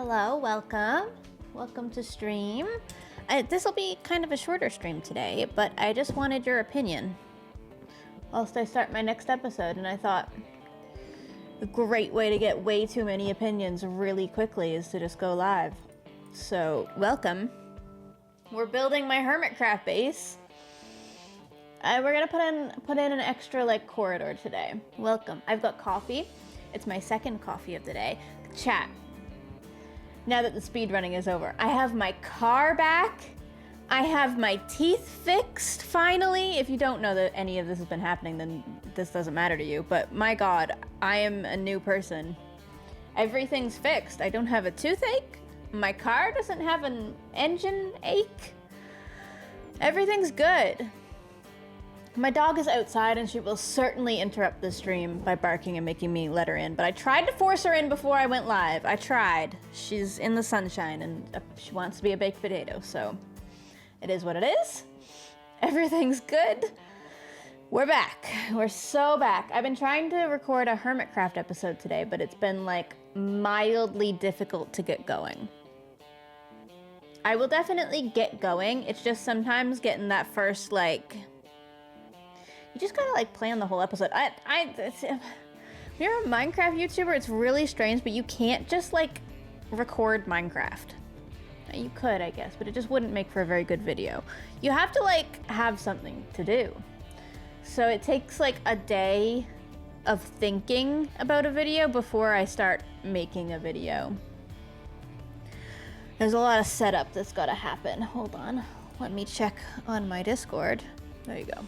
Hello, welcome. Welcome to stream. This will be kind of a shorter stream today, but I just wanted your opinion whilst I start my next episode, and I thought a great way to get way too many opinions really quickly is to just go live. So, welcome. We're building my Hermitcraft base. We're gonna put in an extra like corridor today. Welcome. I've got coffee. It's my second coffee of the day. Chat. Now that the speed running is over, I have my car back. I have my teeth fixed finally. If you don't know that any of this has been happening, then this doesn't matter to you. But my God, I am a new person. Everything's fixed. I don't have a toothache. My car doesn't have an engine ache. Everything's good. My dog is outside and she will certainly interrupt the stream by barking and making me let her in. But I tried to force her in before I went live. I tried. She's in the sunshine and she wants to be a baked potato, so it is what it is. Everything's good. We're back. We're so back. I've been trying to record a Hermitcraft episode today, but it's been like mildly difficult to get going. I will definitely get going. It's just sometimes getting that first like... You just gotta like plan the whole episode. If you're a Minecraft YouTuber, it's really strange, but you can't just like record Minecraft. You could, I guess, but it just wouldn't make for a very good video. You have to like have something to do. So it takes like a day of thinking about a video before I start making a video. There's a lot of setup that's gotta happen. Hold on, let me check on my Discord. There you go.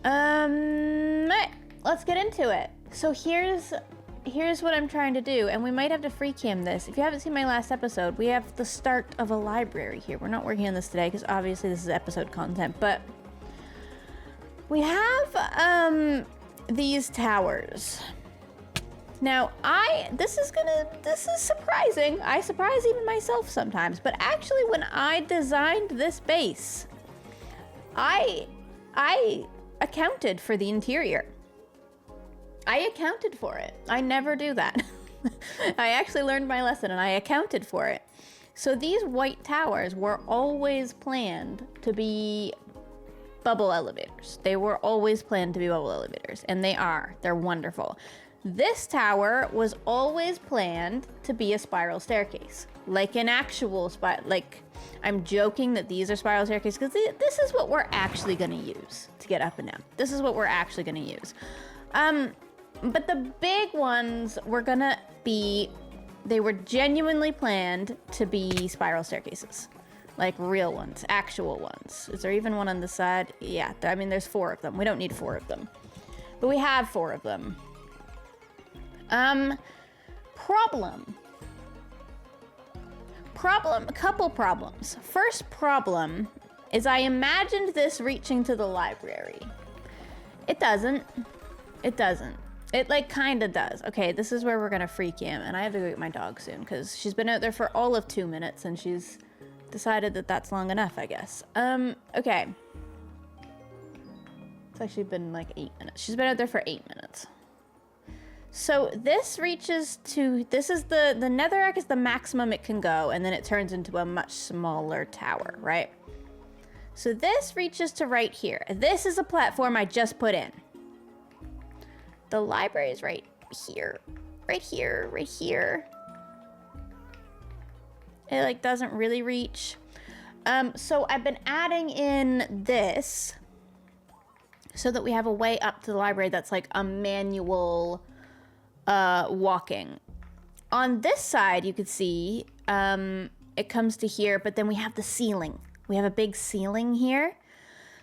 Right, let's get into it. So here's what I'm trying to do, and we might have to free cam this. If you haven't seen my last episode, we have the start of a library here. We're not working on this today because obviously this is episode content, but we have these towers. Now this is surprising. I surprise even myself sometimes, but actually when I designed this base, I accounted for the interior. I accounted for it. I never do that. I actually learned my lesson and I accounted for it. So these white towers were always planned to be bubble elevators. They were always planned to be bubble elevators, and they are. They're wonderful. This tower was always planned to be a spiral staircase, like an actual like I'm joking that these are spiral staircases because this is what we're actually going to use to get up and down. This is what we're actually going to use. But the big ones were going to be, they were genuinely planned to be spiral staircases. Like real ones, actual ones. Is there even one on the side? Yeah, I mean, there's 4 of them. We don't need 4 of them. But we have 4 of them. A couple problems. First problem is I imagined this reaching to the library. It doesn't. It doesn't. It like kind of does. Okay, this is where we're gonna free cam, and I have to go get my dog soon because she's been out there for all of 2 minutes and she's decided that that's long enough, I guess. Okay. It's actually been like 8 minutes. She's been out there for 8 minutes. So this reaches to, this is the netherrack is the maximum it can go, and then it turns into a much smaller tower, right? So this reaches to right here. This is a platform I just put in. The library is right here. Right here, right here. It like doesn't really reach. So I've been adding in this so that we have a way up to the library that's like a manual walking. On this side, you could see it comes to here, but then we have the ceiling. We have a big ceiling here.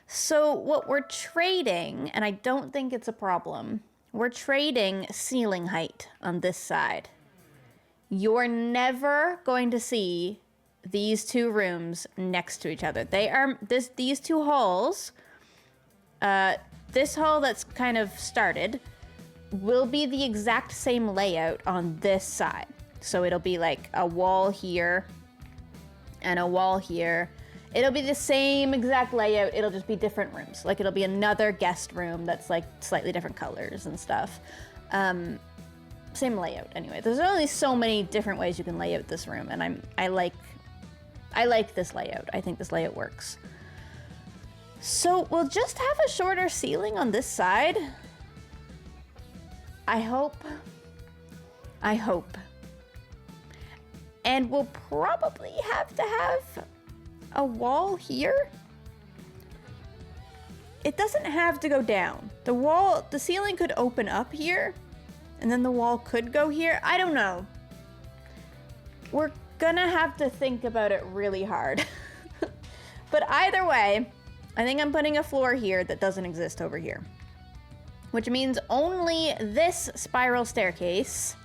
So what we're trading, and I don't think it's a problem, we're trading ceiling height on this side. You're never going to see these 2 rooms next to each other. They are these 2 halls. This hall that's kind of started will be the exact same layout on this side. So it'll be like a wall here and a wall here. It'll be the same exact layout. It'll just be different rooms. Like it'll be another guest room that's like slightly different colors and stuff. same layout anyway. There's only so many different ways you can lay out this room, and I like this layout. I think this layout works. So we'll just have a shorter ceiling on this side. I hope. And we'll probably have to have a wall here. It doesn't have to go down. The ceiling could open up here, and then the wall could go here. I don't know. We're gonna have to think about it really hard. But either way, I think I'm putting a floor here that doesn't exist over here. Which means only this spiral staircase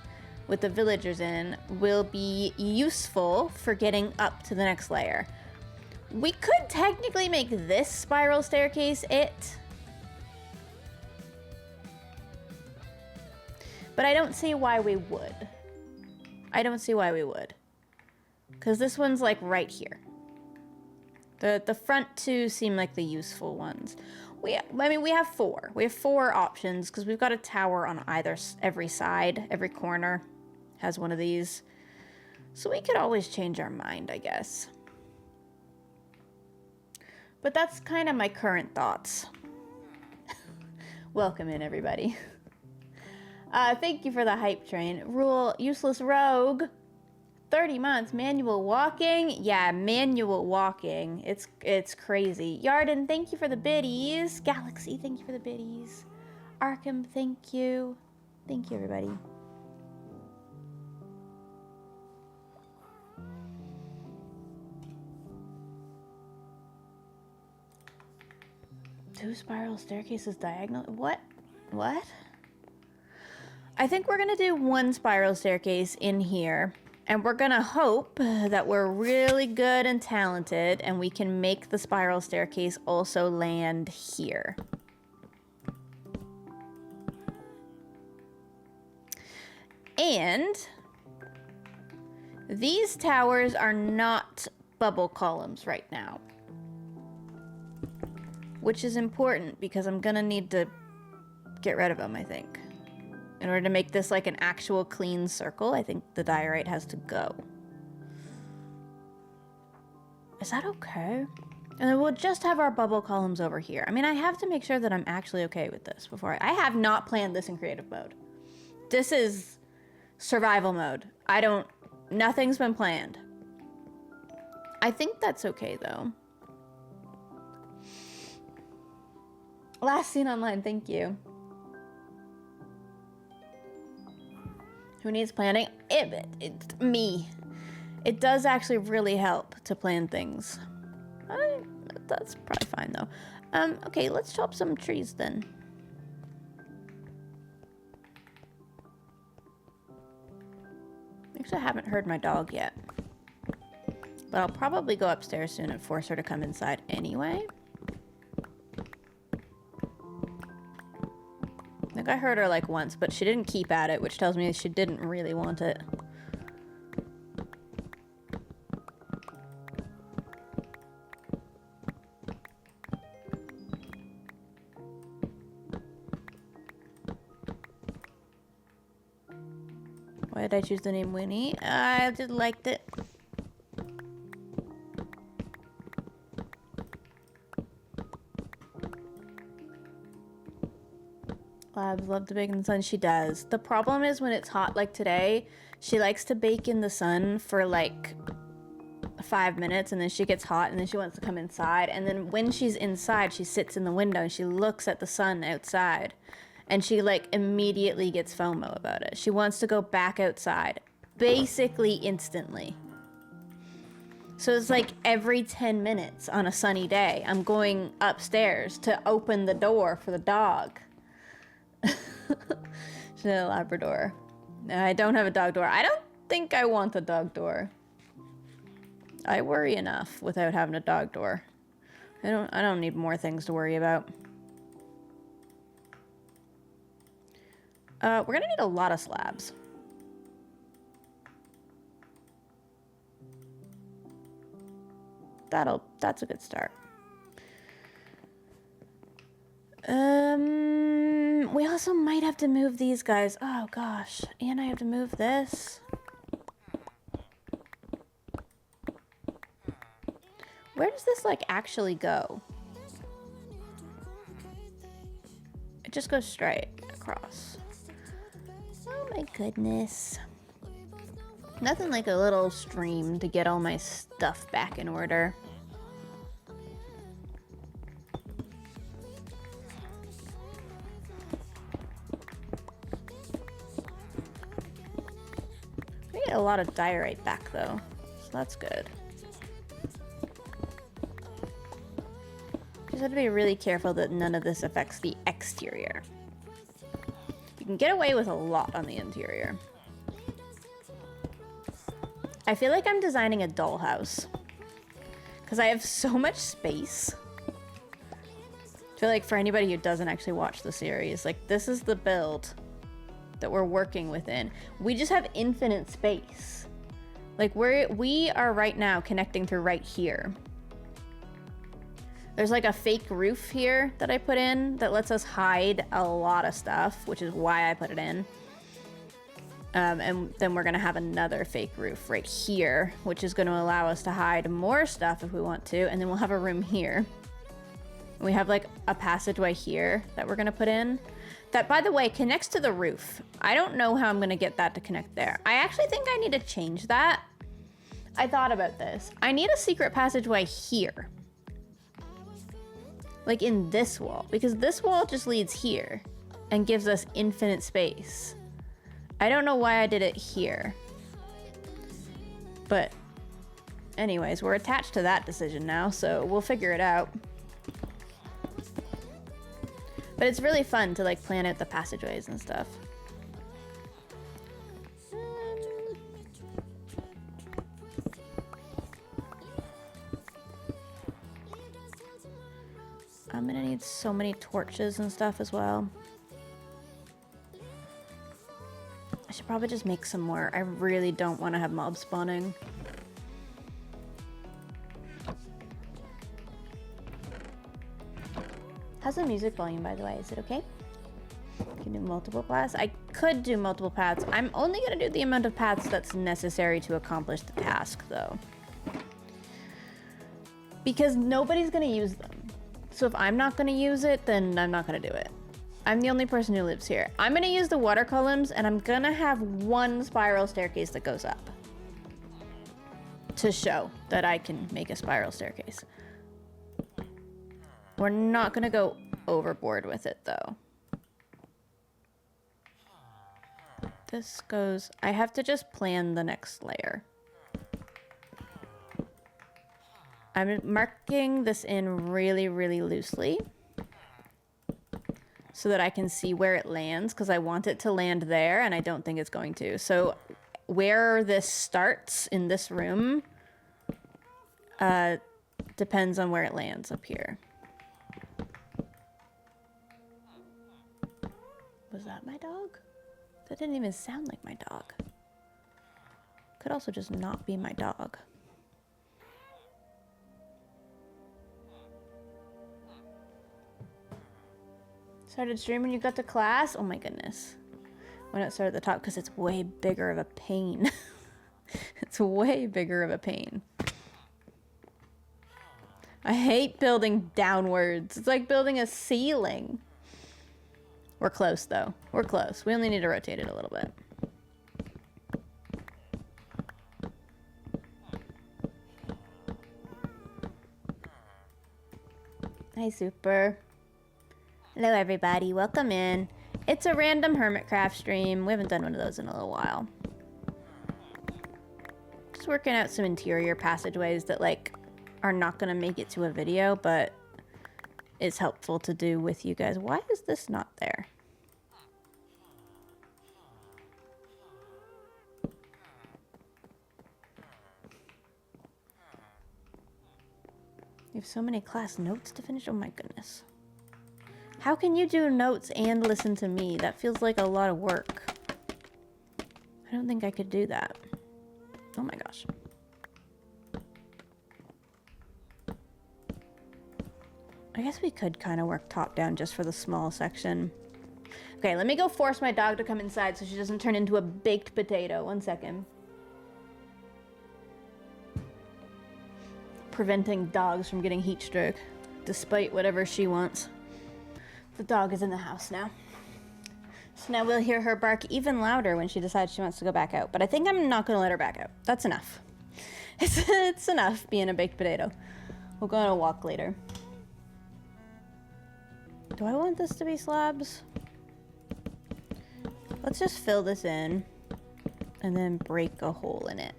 with the villagers in will be useful for getting up to the next layer. We could technically make this spiral staircase it. But I don't see why we would. Because this one's like right here. The front two seem like the useful ones. We have four. We have four options because we've got a tower on every side. Every corner has one of these. So we could always change our mind, I guess. But that's kind of my current thoughts. Welcome in, everybody. Thank you for the hype train. Rule, useless rogue. 30 months, manual walking. Yeah, manual walking. It's crazy. Yarden, thank you for the biddies. Galaxy, thank you for the biddies. Arkham, thank you. Thank you, everybody. Two spiral staircases diagonal. What? I think we're gonna do one spiral staircase in here, and we're gonna hope that we're really good and talented and we can make the spiral staircase also land here. And these towers are not bubble columns right now, which is important because I'm gonna need to get rid of them, I think. In order to make this like an actual clean circle, I think the diorite has to go. Is that okay? And then we'll just have our bubble columns over here. I mean, I have to make sure that I'm actually okay with this before I have not planned this in creative mode. This is survival mode. Nothing's been planned. I think that's okay though. Last seen online, thank you. Who needs planning? It's me. It does actually really help to plan things. That's probably fine though. Okay, let's chop some trees then. Actually, I haven't heard my dog yet. But I'll probably go upstairs soon and force her to come inside anyway. I think I heard her like once, but she didn't keep at it, which tells me she didn't really want it. Why did I choose the name Winnie? I just liked it. Labs love to bake in the sun. She does. The problem is when it's hot like today, she likes to bake in the sun for like 5 minutes and then she gets hot and then she wants to come inside. And then when she's inside, she sits in the window and she looks at the sun outside and she like immediately gets FOMO about it. She wants to go back outside basically instantly. So it's like every 10 minutes on a sunny day, I'm going upstairs to open the door for the dog. She's a Labrador. No, I don't have a dog door. I don't think I want a dog door. I worry enough without having a dog door. I don't need more things to worry about. We're gonna need a lot of slabs. That's a good start. We also might have to move these guys. Oh gosh. And I have to move this. Where does this like actually go? It just goes straight across. Oh my goodness. Nothing like a little stream to get all my stuff back in order. We get a lot of diorite back though, so that's good. Just have to be really careful that none of this affects the exterior. You can get away with a lot on the interior. I feel like I'm designing a dollhouse because I have so much space. I feel like for anybody who doesn't actually watch the series, like this is the build that we're working within. We just have infinite space. Like we are right now connecting through right here. There's like a fake roof here that I put in that lets us hide a lot of stuff, which is why I put it in. And then we're gonna have another fake roof right here, which is gonna allow us to hide more stuff if we want to. And then we'll have a room here. And we have like a passageway here that we're gonna put in. That, by the way, connects to the roof. I don't know how I'm gonna get that to connect there. I actually think I need to change that. I thought about this. I need a secret passageway here. Like in this wall, because this wall just leads here and gives us infinite space. I don't know why I did it here. But anyways, we're attached to that decision now, so we'll figure it out. But it's really fun to like plan out the passageways and stuff. I'm gonna need so many torches and stuff as well. I should probably just make some more. I really don't want to have mobs spawning. How's the music volume, by the way? Is it okay? You can do multiple paths. I could do multiple paths. I'm only gonna do the amount of paths that's necessary to accomplish the task, though. Because nobody's gonna use them. So if I'm not gonna use it, then I'm not gonna do it. I'm the only person who lives here. I'm gonna use the water columns, and I'm gonna have one spiral staircase that goes up to show that I can make a spiral staircase. We're not gonna go overboard with it though. This goes, I have to just plan the next layer. I'm marking this in really, really loosely so that I can see where it lands, because I want it to land there and I don't think it's going to. So where this starts in this room depends on where it lands up here. Was that my dog? That didn't even sound like my dog. Could also just not be my dog. Started streaming when you got to class? Oh my goodness. Why not start at the top? Because it's way bigger of a pain. It's way bigger of a pain. I hate building downwards. It's like building a ceiling. We're close though. We're close. We only need to rotate it a little bit. Hi, Super. Hello, everybody. Welcome in. It's a random Hermitcraft stream. We haven't done one of those in a little while. Just working out some interior passageways that, like, are not going to make it to a video, but is helpful to do with you guys. Why is this not there? You have so many class notes to finish? Oh my goodness. How can you do notes and listen to me? That feels like a lot of work. I don't think I could do that. Oh my gosh. I guess we could kind of work top down just for the small section. Okay, let me go force my dog to come inside so she doesn't turn into a baked potato. 1 second. Preventing dogs from getting heat stroke, despite whatever she wants. The dog is in the house now. So now we'll hear her bark even louder when she decides she wants to go back out. But I think I'm not going to let her back out. That's enough. It's enough being a baked potato. We'll go on a walk later. Do I want this to be slabs? Let's just fill this in and then break a hole in it.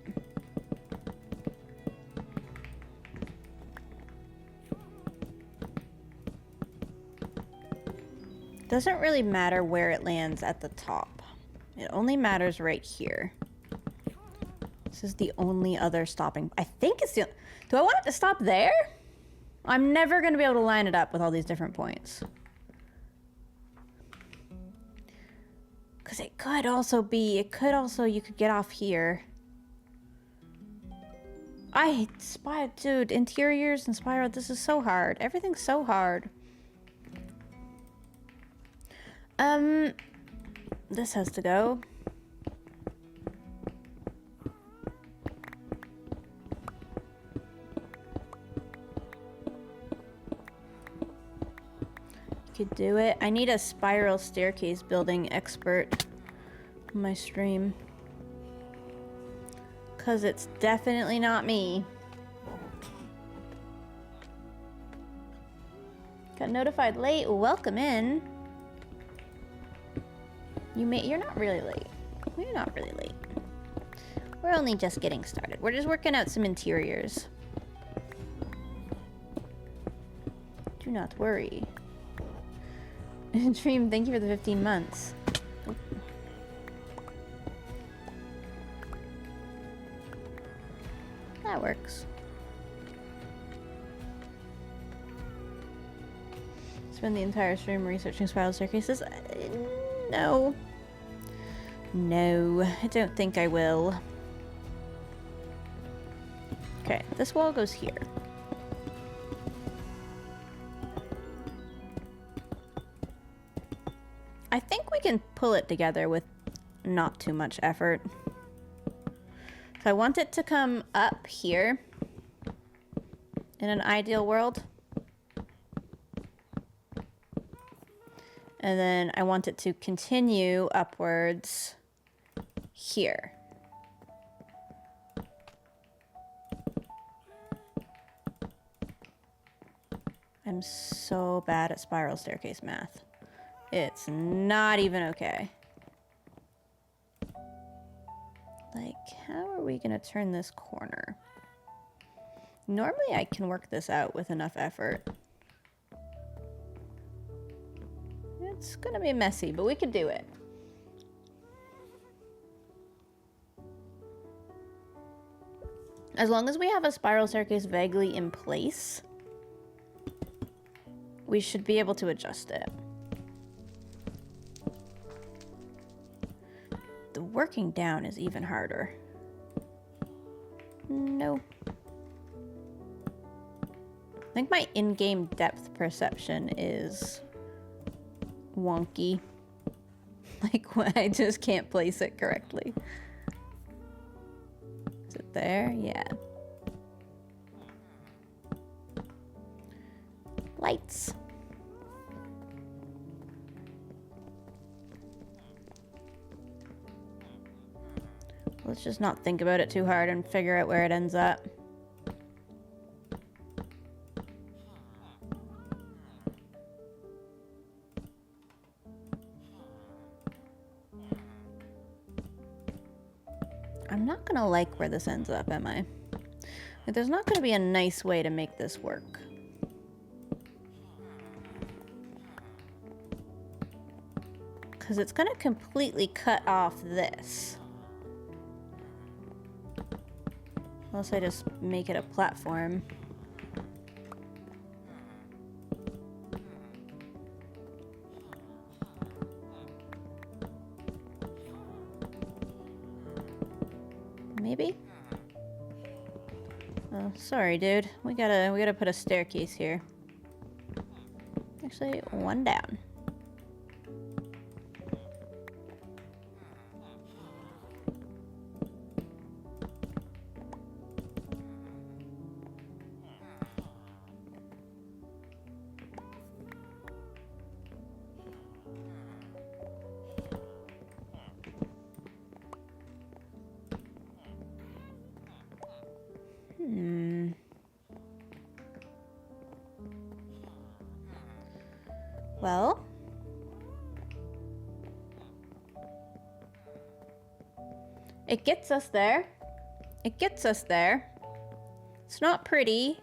Doesn't really matter where it lands at the top. It only matters right here. This is the only other stopping. I think it's the... Do I want it to stop there? I'm never going to be able to line it up with all these different points. Because it could also be... It could also... You could get off here. Dude, interiors and spiral. This is so hard. Everything's so hard. This has to go. Could do it. I need a spiral staircase building expert on my stream. 'Cause it's definitely not me. Got notified late. Welcome in. You're not really late. You're not really late. We're only just getting started. We're just working out some interiors. Do not worry. Dream, thank you for the 15 months. Oh. That works. Spend the entire stream researching spiral staircases? No. No, I don't think I will. Okay, this wall goes here. I think we can pull it together with not too much effort. So I want it to come up here in an ideal world. And then I want it to continue upwards here. I'm so bad at spiral staircase math. It's not even okay. Like, how are we gonna turn this corner? Normally I can work this out with enough effort. It's gonna be messy, but we could do it. As long as we have a spiral staircase vaguely in place, we should be able to adjust it. The working down is even harder. No. I think my in-game depth perception is wonky. Like, I just can't place it correctly. Is it there? Yeah. Lights. Let's just not think about it too hard and figure out where it ends up. I'm not gonna like where this ends up, am I? Like, there's not gonna be a nice way to make this work. Because it's gonna completely cut off this. Unless I just make it a platform. Maybe? Oh, sorry, dude. We gotta put a staircase here. Actually, one down. Well, it gets us there. It gets us there. It's not pretty,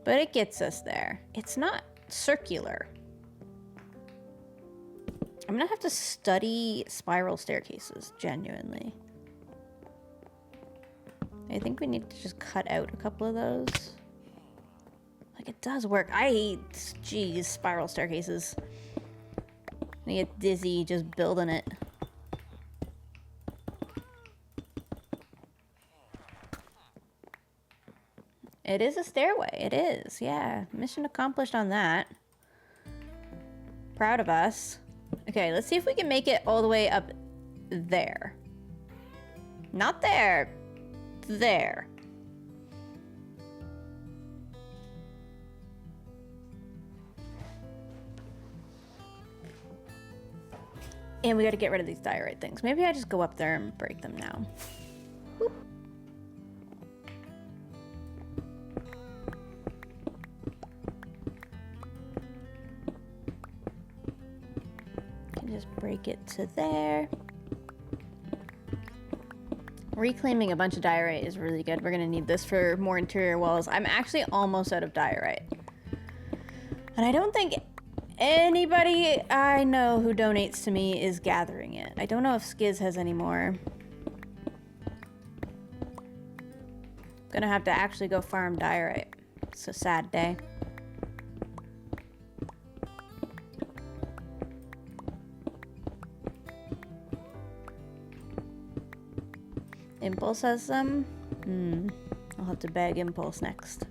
but it gets us there. It's not circular. I'm gonna have to study spiral staircases, genuinely. I think we need to just cut out a couple of those. Like, it does work. I hate, geez, spiral staircases. I get dizzy just building it. It is a stairway. It is, yeah. Mission accomplished on that. Proud of us. Okay, let's see if we can make it all the way up there. Not there. There. And we gotta get rid of these diorite things. Maybe I just go up there and break them now. Whoop. Just break it to there. Reclaiming a bunch of diorite is really good. We're gonna need this for more interior walls. I'm actually almost out of diorite. And I don't think anybody I know who donates to me is gathering it. I don't know if Skiz has any more. Gonna have to actually go farm diorite. It's a sad day. Impulse has some? I'll have to beg Impulse next.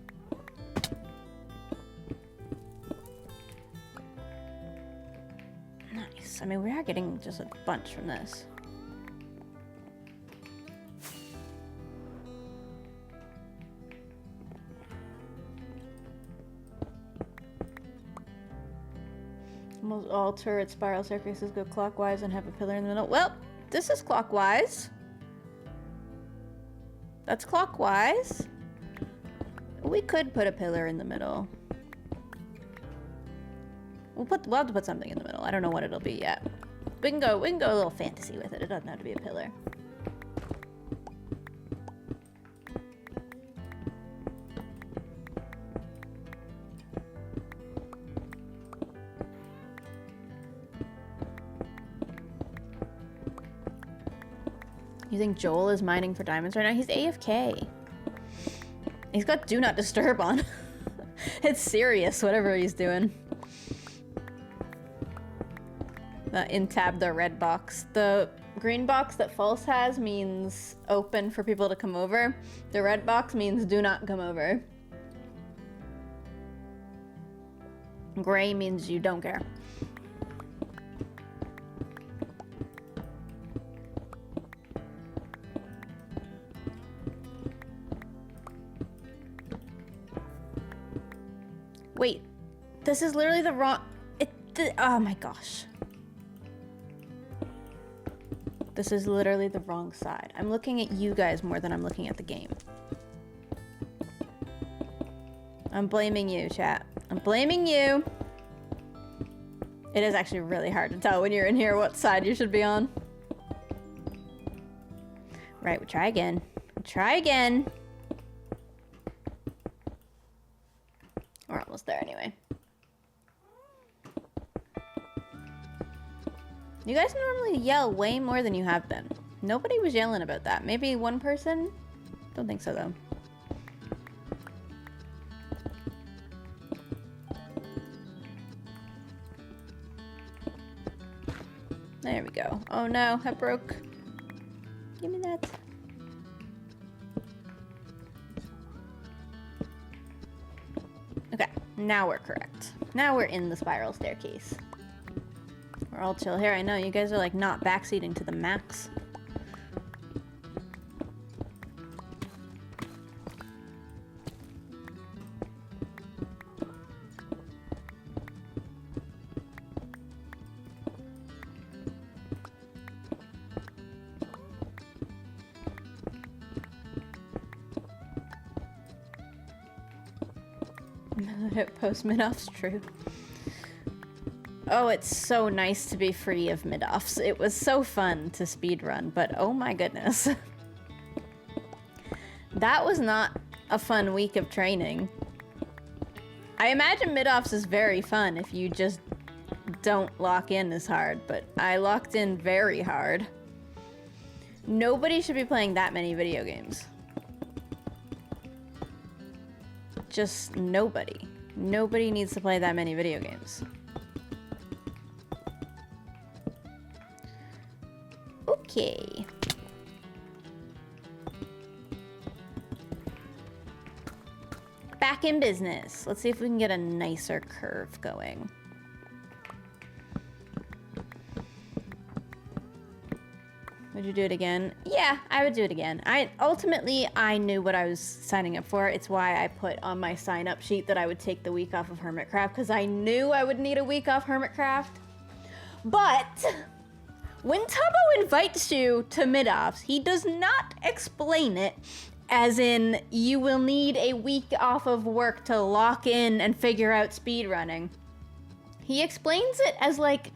Nice. I mean, we are getting just a bunch from this. Almost all turret spiral staircases go clockwise and have a pillar in the middle. Well, this is clockwise. That's clockwise. We could put a pillar in the middle. We'll have to put something in the middle. I don't know what it'll be yet. We can go a little fantasy with it. It doesn't have to be a pillar. You think Joel is mining for diamonds right now? He's AFK. He's got do not disturb on. It's serious, whatever he's doing. In tab, the red box. The green box that False has means open for people to come over. The red box means do not come over. Gray means you don't care. Wait, this is literally the wrong... oh my gosh. This is literally the wrong side. I'm looking at you guys more than I'm looking at the game. I'm blaming you, chat. I'm blaming you. It is actually really hard to tell when you're in here what side you should be on. Right, we'll try again. We'll try again. We're almost there anyway. You guys normally yell way more than you have been. Nobody was yelling about that. Maybe one person? Don't think so though. There we go. Oh no, I broke. Give me that. Okay, now we're correct. Now we're in the spiral staircase. We're all chill here. I know you guys are like not backseating to the max. Post mid-offs, true. Oh, it's so nice to be free of mid-offs. It was so fun to speedrun, but oh my goodness. That was not a fun week of training. I imagine mid-offs is very fun if you just don't lock in as hard, but I locked in very hard. Nobody should be playing that many video games. Just nobody. Nobody needs to play that many video games. Okay. Back in business. Let's see if we can get a nicer curve going. Would you do it again? Yeah, I would do it again. Ultimately, I knew what I was signing up for. It's why I put on my sign-up sheet that I would take the week off of Hermitcraft, because I knew I would need a week off Hermitcraft. But when Tubbo invites you to mid-offs, he does not explain it as in you will need a week off of work to lock in and figure out speedrunning. He explains it as like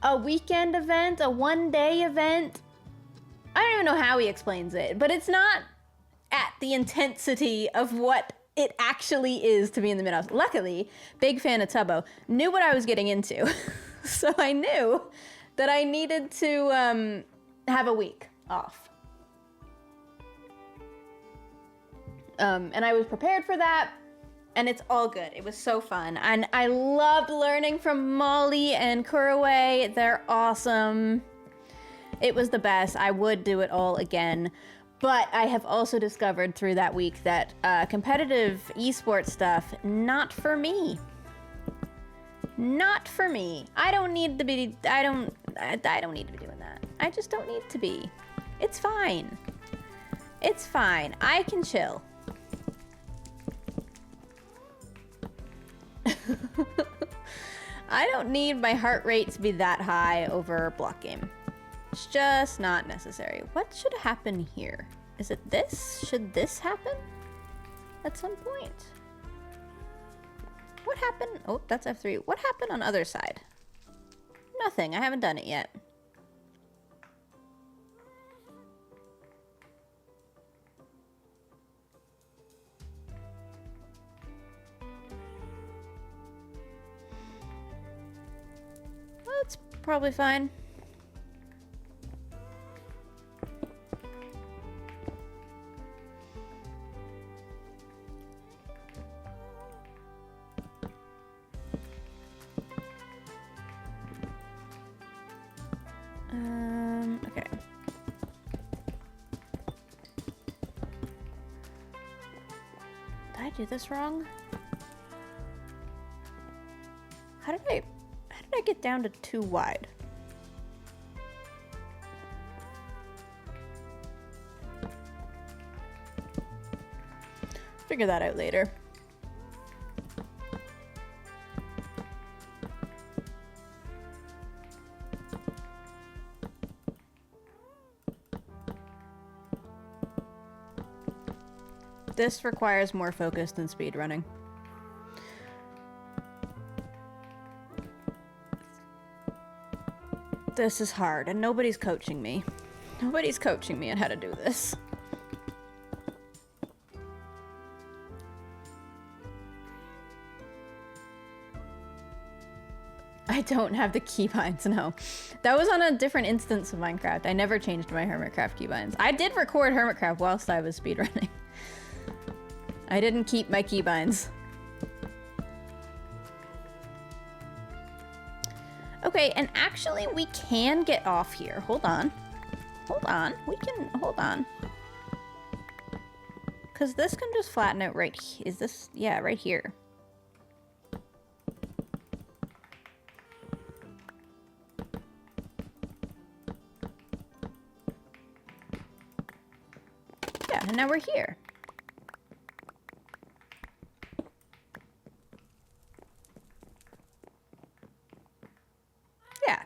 a weekend event, a one-day event. I don't even know how he explains it, but it's not at the intensity of what it actually is to be in the mid-offs. Luckily, big fan of Tubbo, knew what I was getting into. So I knew that I needed to have a week off. And I was prepared for that, and it's all good. It was so fun. And I loved learning from Molly and Kuraway. They're awesome. It was the best. I would do it all again. But I have also discovered through that week that competitive esports stuff, not for me. Not for me. I don't need to be, I don't need to be doing that. I just don't need to be. It's fine. It's fine. I can chill. I don't need my heart rate to be that high over a block game. It's just not necessary. What should happen here? Is it this? Should this happen at some point? What happened? Oh, that's F3. What happened on other side? Nothing. I haven't done it yet. That's probably fine. Okay. Did I do this wrong? How did I get down to 2 wide? Figure that out later. This requires more focus than speedrunning. This is hard, and nobody's coaching me. Nobody's coaching me on how to do this. I don't have the keybinds, no. That was on a different instance of Minecraft. I never changed my Hermitcraft keybinds. I did record Hermitcraft whilst I was speedrunning. I didn't keep my keybinds. Okay, and actually we can get off here. Hold on. Hold on. We can, hold on. Because this can just flatten out right, is this, yeah, right here. Yeah, and now we're here. Yeah.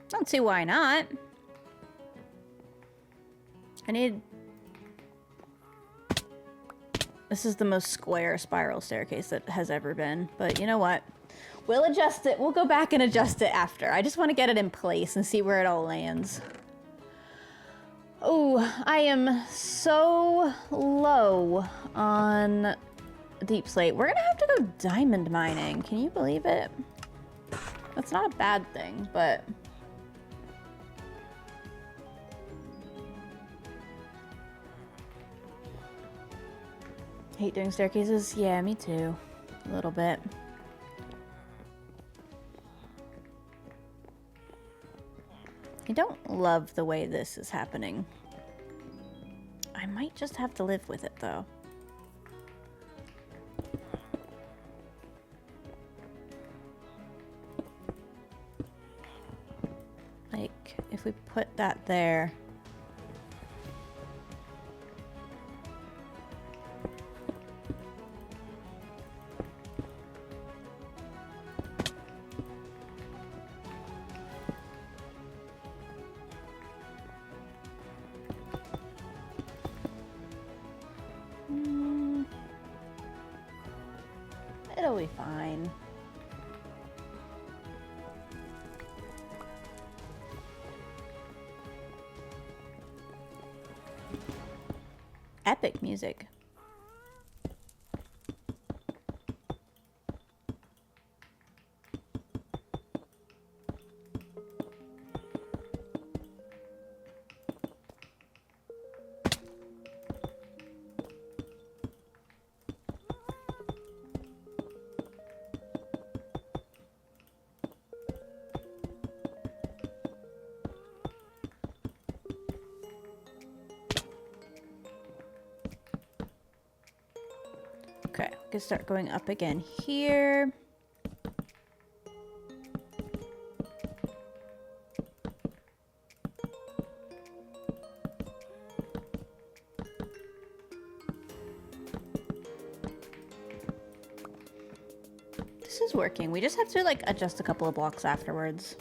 Don't see why not. I need... This is the most square spiral staircase that has ever been. But you know what? We'll adjust it. We'll go back and adjust it after. I just want to get it in place and see where it all lands. Oh, I am so low on deep slate. We're gonna have to go diamond mining. Can you believe it? That's not a bad thing, but... Hate doing staircases? Yeah, me too. A little bit. I don't love the way this is happening. I might just have to live with it, though. Like, if we put that there... It'll be fine. Epic music. Okay, we can start going up again here. This is working. We just have to like adjust a couple of blocks afterwards.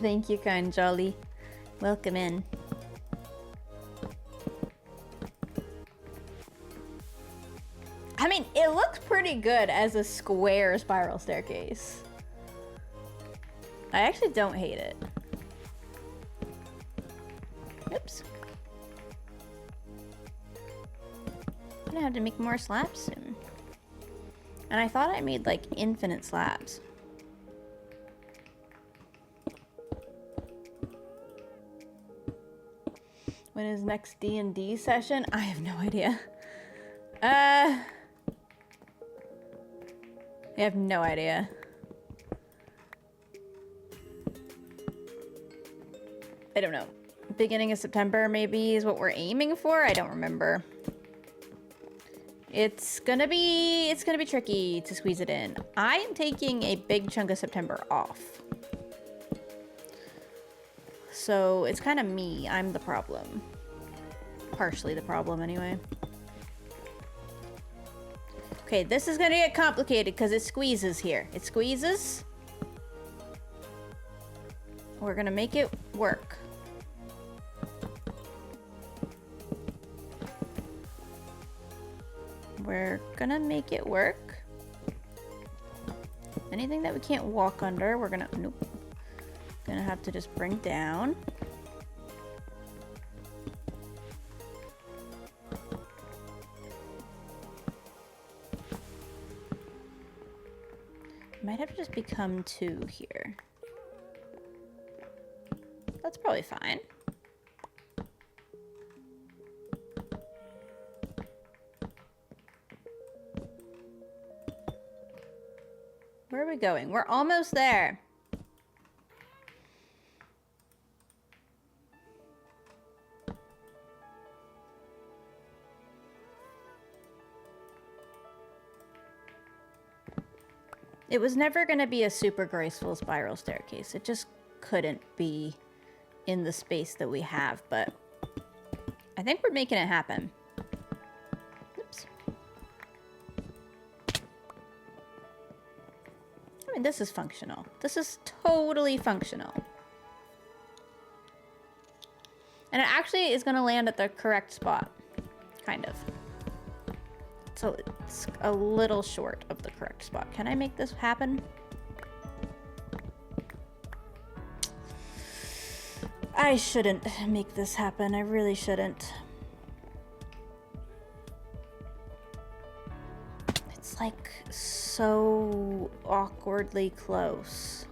Thank you, kind Jolly. Welcome in. I mean, it looks pretty good as a square spiral staircase. I actually don't hate it. Oops. I'm gonna have to make more slabs soon. And I thought I made like infinite slabs. When is next D&D session? I have no idea. I have no idea. I don't know. Beginning of September maybe is what we're aiming for. I don't remember. It's gonna be tricky to squeeze it in. I am taking a big chunk of September off. So it's kind of me. I'm the problem. Partially the problem anyway. Okay, this is gonna get complicated because it squeezes here. It squeezes. We're gonna make it work. We're gonna make it work. Anything that we can't walk under, we're gonna... Nope. Gonna have to just bring down. Might have to just become 2 here. That's probably fine. Where are we going? We're almost there. It was never going to be a super graceful spiral staircase. It just couldn't be in the space that we have, but I think we're making it happen. Oops. I mean, this is functional. This is totally functional. And it actually is going to land at the correct spot. Kind of. So it's a little short of the correct spot. Can I make this happen? I shouldn't make this happen. I really shouldn't. It's like so awkwardly close.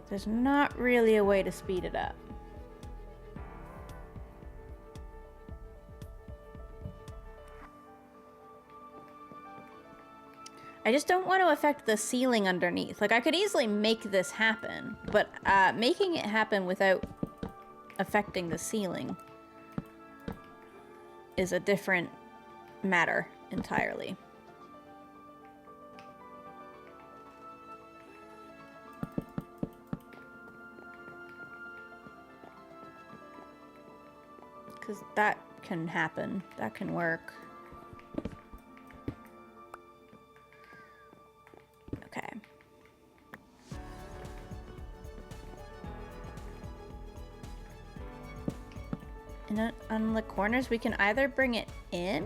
There's not really a way to speed it up. I just don't want to affect the ceiling underneath. Like, I could easily make this happen, but making it happen without affecting the ceiling is a different matter entirely. Because that can happen. That can work. Okay. And on the corners, we can either bring it in.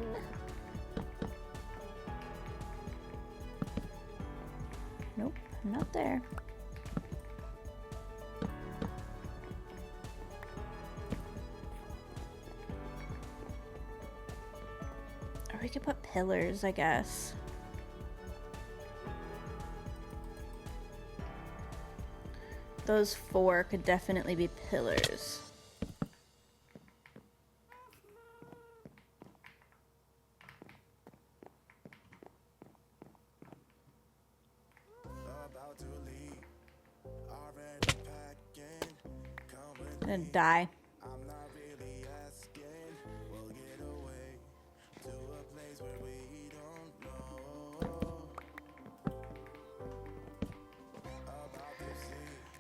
Nope, not there. Or we could put pillars, I guess. Those 4 could definitely be pillars. I'm gonna die.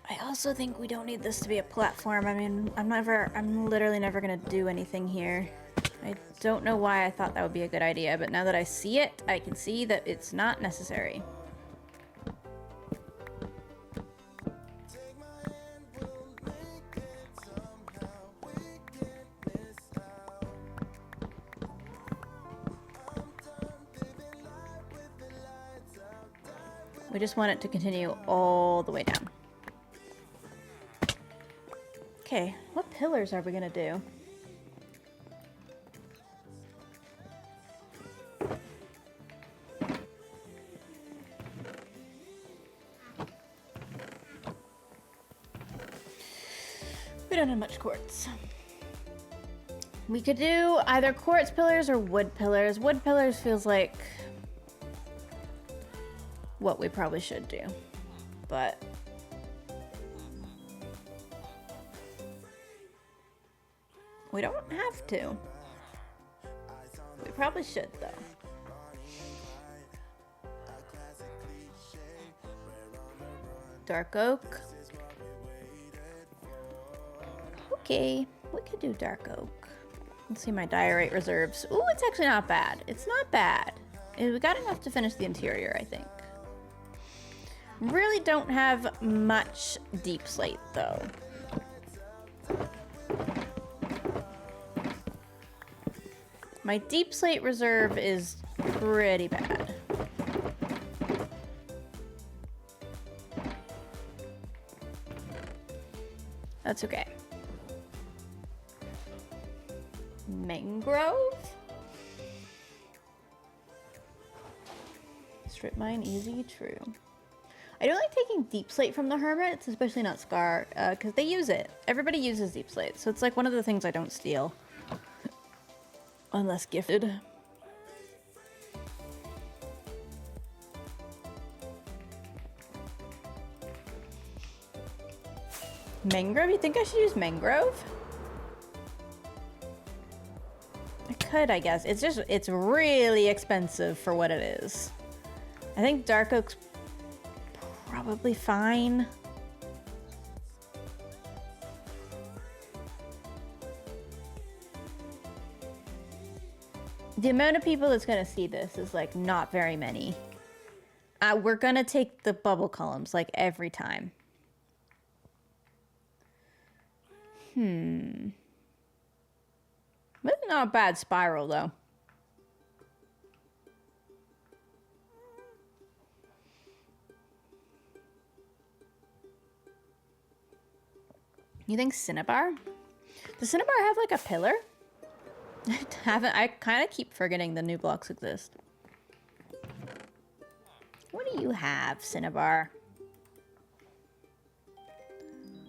I also think we don't need this to be a platform. I mean, I'm literally never gonna do anything here. I don't know why I thought that would be a good idea, but now that I see it, I can see that it's not necessary. We just want it to continue all the way down. Okay, what pillars are we gonna do? We don't have much quartz. We could do either quartz pillars or wood pillars. Wood pillars feels like what we probably should do, but we don't have to. We probably should, though. Dark oak. Okay, we could do dark oak. Let's see my diorite reserves. Ooh, it's actually not bad. It's not bad. We got enough to finish the interior, I think. Really don't have much deep slate, though. My deep slate reserve is pretty bad. That's okay. Mangrove? Strip mine, easy, true. I don't like taking deep slate from the hermits, especially not Scar, because they use it. Everybody uses deep slate, so it's like one of the things I don't steal. Unless gifted. Mangrove? You think I should use mangrove? I could, I guess. It's really expensive for what it is. I think dark oak's probably fine. The amount of people that's gonna see this is like not very many. We're gonna take the bubble columns like every time. But it's not a bad spiral though. You think Cinnabar? Does Cinnabar have like a pillar? I kind of keep forgetting the new blocks exist. What do you have, Cinnabar?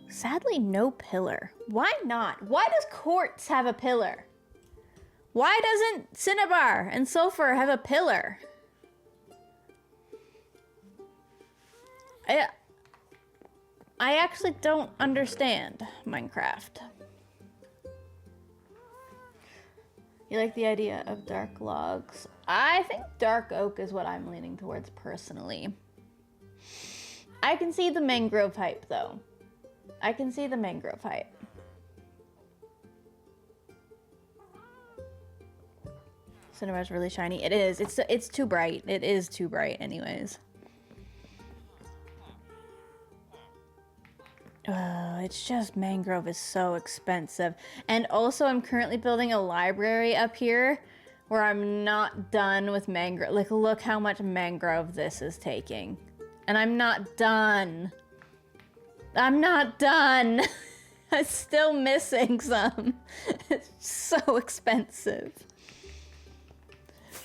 Sadly, no pillar. Why not? Why does Quartz have a pillar? Why doesn't Cinnabar and Sulfur have a pillar? I actually don't understand Minecraft. You like the idea of dark logs? I think dark oak is what I'm leaning towards personally. I can see the mangrove hype though. I can see the mangrove hype. Cinnabar's really shiny. It is. It's too bright. It is too bright anyways. It's just mangrove is so expensive. And also I'm currently building a library up here where I'm not done with mangrove. Like, look how much mangrove this is taking. And I'm not done. I'm not done. I'm still missing some. It's so expensive.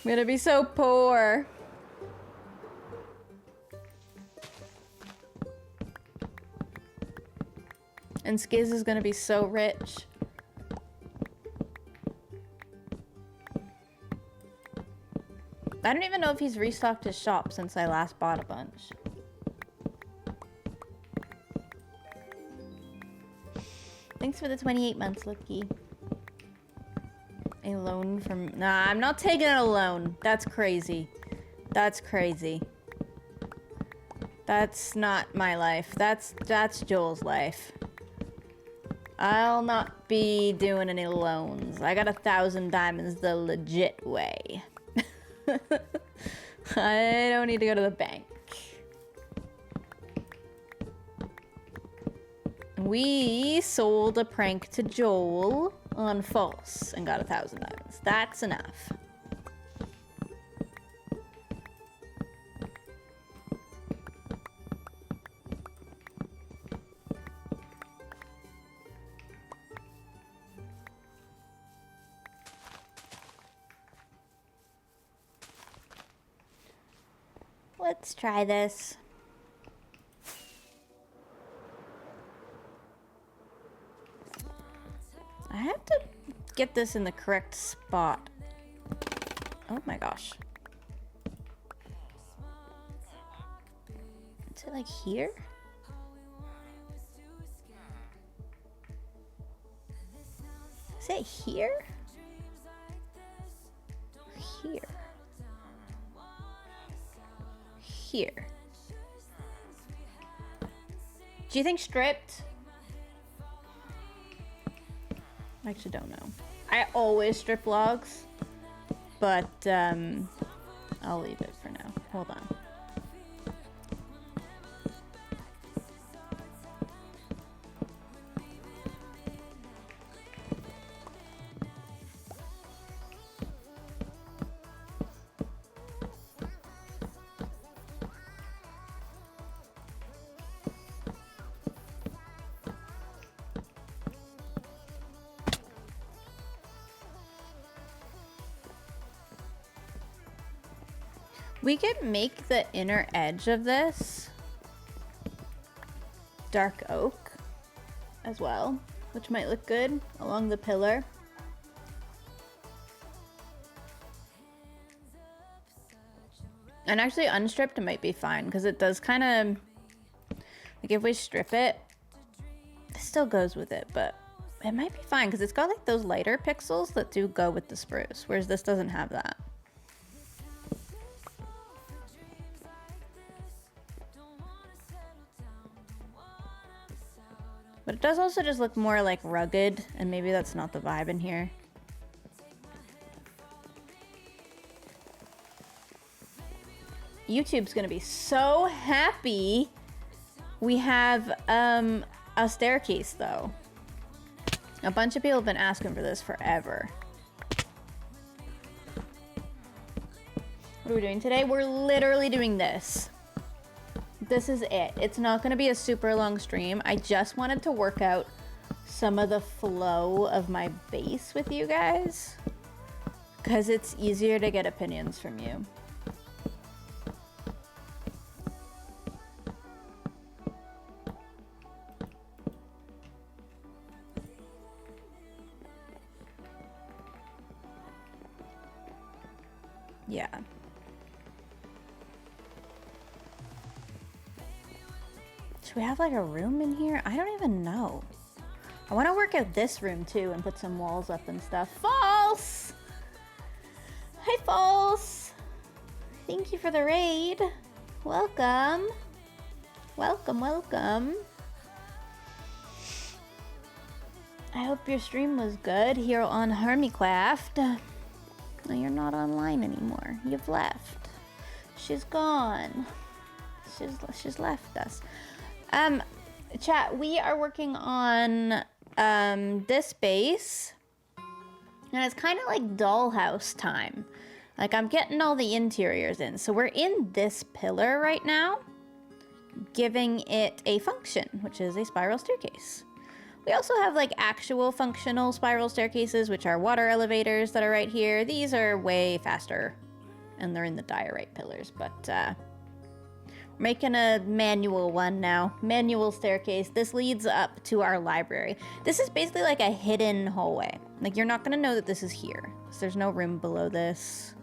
I'm gonna be so poor. And Skiz is gonna be so rich. I don't even know if he's restocked his shop since I last bought a bunch. Thanks for the 28 months, Loki. A loan from... Nah, I'm not taking it a loan. That's crazy. That's crazy. That's not my life. That's Joel's life. I'll not be doing any loans. I got 1,000 diamonds the legit way. I don't need to go to the bank. We sold a prank to Joel on false and got 1,000 diamonds. That's enough. Let's try this. I have to get this in the correct spot. Oh my gosh. Is it like here? Is it here? Here. Here. Do you think stripped? I actually don't know. I always strip logs, but I'll leave it for now. Hold on. We could make the inner edge of this dark oak as well, which might look good along the pillar. And actually unstripped might be fine because it does kind of, like if we strip it, it still goes with it, but it might be fine because it's got like those lighter pixels that do go with the spruce, whereas this doesn't have that. But it does also just look more like rugged, and maybe that's not the vibe in here. YouTube's gonna be so happy we have a staircase though. A bunch of people have been asking for this forever. What are we doing today? We're literally doing this. This is it. It's not gonna be a super long stream. I just wanted to work out some of the flow of my base with you guys, because it's easier to get opinions from you. Yeah. Should we have like a room in here? I don't even know. I want to work out this room too and put some walls up and stuff. False! Hi, False! Thank you for the raid. Welcome. Welcome, welcome. I hope your stream was good here on Hermitcraft. No, you're not online anymore. You've left. She's gone. She's left us. Chat, we are working on this base, and it's kind of like dollhouse time. Like, I'm getting all the interiors in. So we're in this pillar right now, giving it a function, which is a spiral staircase. We also have like actual functional spiral staircases, which are water elevators that are right here. These are way faster, and they're in the diorite pillars, but we're making a manual one now. Manual staircase. This leads up to our library. This is basically like a hidden hallway. Like, you're not gonna know that this is here, so there's no room below this.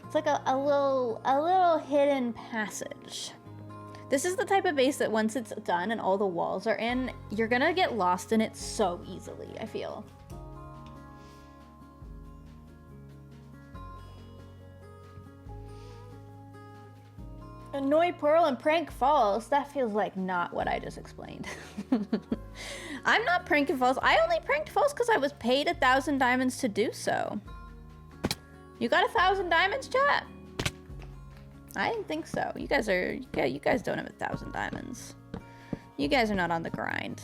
It's like a little hidden passage. This is the type of base that once it's done and all the walls are in, you're gonna get lost in it so easily, I feel. Annoy Pearl and prank False. That feels like not what I just explained. I'm not pranking False. I only pranked False because I was paid 1,000 diamonds to do so. You got 1,000 diamonds, chat? I didn't think so. You guys don't have 1,000 diamonds. You guys are not on the grind.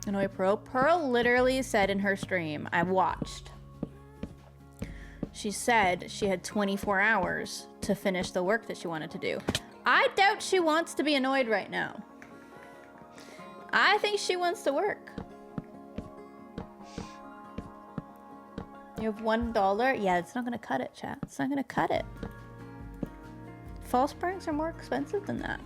Annoy Pearl. Pearl literally said in her stream, I watched. She said she had 24 hours to finish the work that she wanted to do. I doubt she wants to be annoyed right now. I think she wants to work. You have $1? Yeah, it's not gonna cut it, chat. It's not gonna cut it. False pranks are more expensive than that.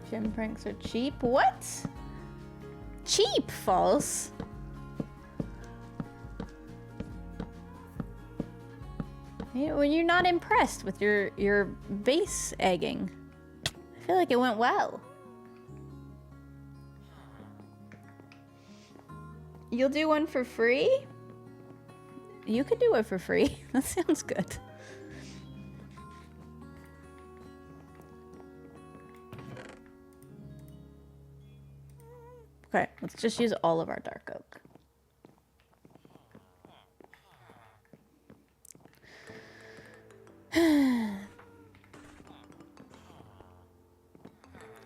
Gem pranks are cheap? What? Cheap, False? When you're not impressed with your base egging. I feel like it went well. You'll do one for free? You could do it for free. That sounds good. Okay, let's just use all of our dark oak.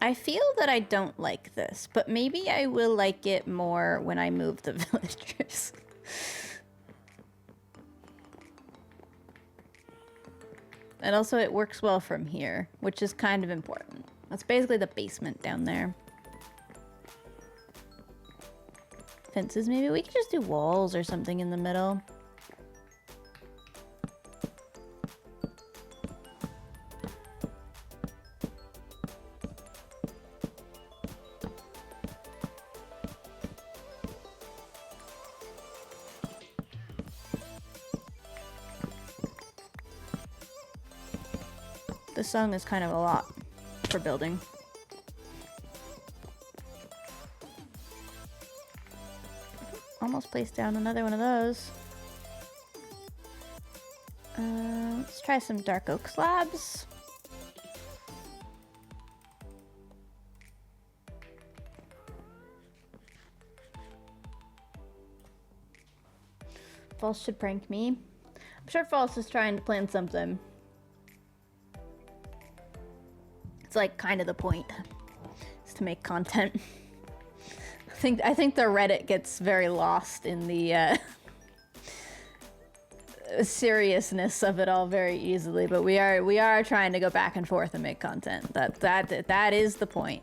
I feel that I don't like this, but maybe I will like it more when I move the villagers. And also it works well from here, which is kind of important. That's basically the basement down there. Fences, maybe we could just do walls or something in the middle. This song is kind of a lot for building. almost placed down another one of those. Let's try some dark oak slabs. False should prank me. I'm sure False is trying to plan something. It's like kind of the point, is to make content. I think the Reddit gets very lost in the seriousness of it all very easily, but we are trying to go back and forth and make content. That is the point.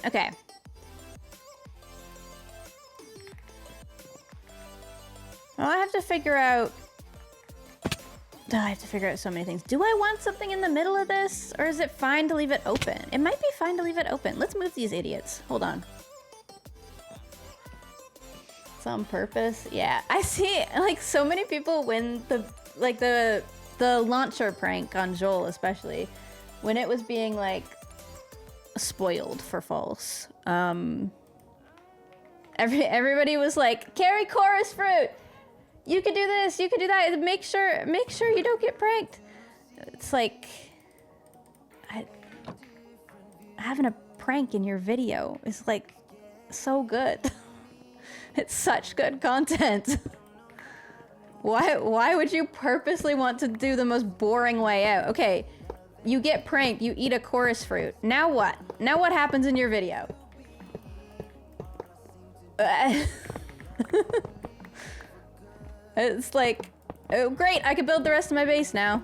Okay. Well, I have to figure out... I have to figure out so many things. Do I want something in the middle of this? Or is it fine to leave it open? It might be fine to leave it open. Let's move these idiots. Hold on. It's on purpose. Yeah. I see, like, so many people win the launcher prank on Joel, especially, when it was being, like, spoiled for False. Everybody was like, carry chorus fruit! You could do this, you could do that. Make sure you don't get pranked. It's like, having a prank in your video is like so good. It's such good content. Why would you purposely want to do the most boring way out? Okay, you get pranked, you eat a chorus fruit. Now what? Now what happens in your video? It's like, oh great, I could build the rest of my base now.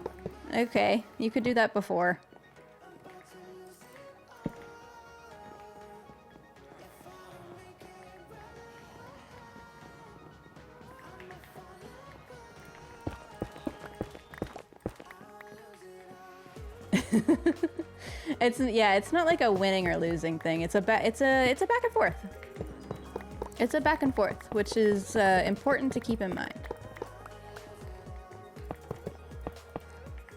Okay, you could do that before. It's not like a winning or losing thing. It's a back and forth. It's a back and forth, which is important to keep in mind.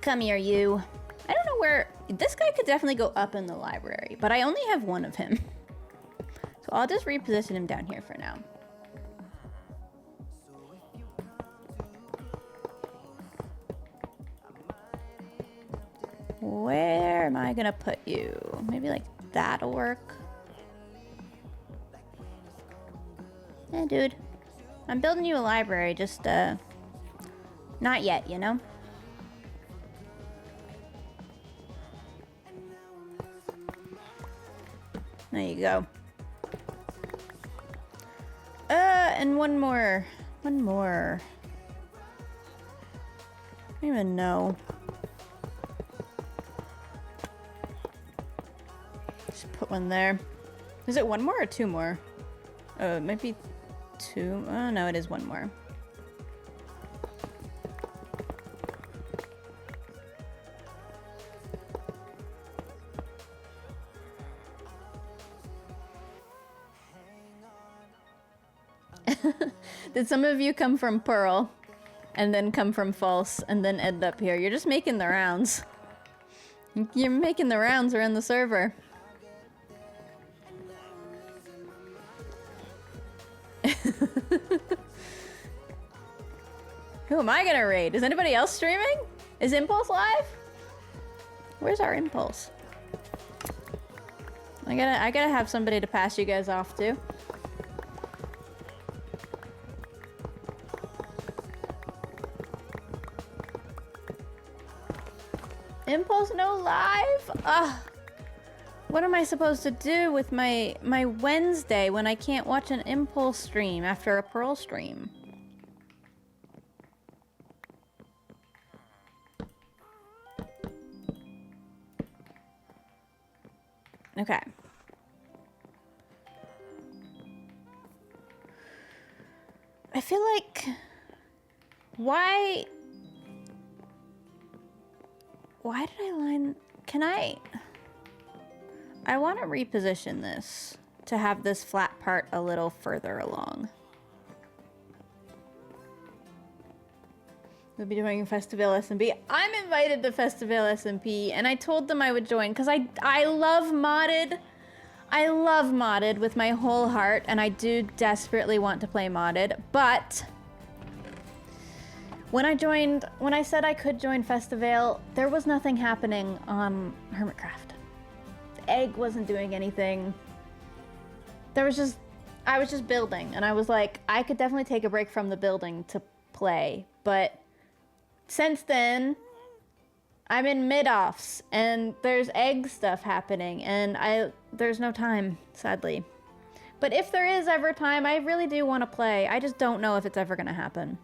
Come here, you. I don't know where... This guy could definitely go up in the library, but I only have one of him. So I'll just reposition him down here for now. Where am I gonna put you? Maybe like that'll work. Yeah, dude. I'm building you a library, just, not yet, you know? There you go. And one more. I don't even know. Just put one there. Is it one more or two more? Oh, it might be two. Oh, no, it is one more. Did some of you come from Pearl and then come from False and then end up here? You're just making the rounds. You're making the rounds around the server. Who am I gonna raid? Is anybody else streaming? Is Impulse live? Where's our Impulse? I gotta have somebody to pass you guys off to. Impulse no live? Ugh. What am I supposed to do with my Wednesday when I can't watch an Impulse stream after a Pearl stream? Okay. I feel like... Why did I line... Can I want to reposition this to have this flat part a little further along. We'll be doing Festival SMP. I'm invited to Festival SMP, and I told them I would join because I love modded. I love modded with my whole heart, and I do desperately want to play modded. But when I said I could join Festival, there was nothing happening on Hermitcraft. The egg wasn't doing anything. I was just building, and I was like, I could definitely take a break from the building to play, but since then, I'm in mid-offs, and there's egg stuff happening, and there's no time, sadly. But if there is ever time, I really do want to play. I just don't know if it's ever going to happen.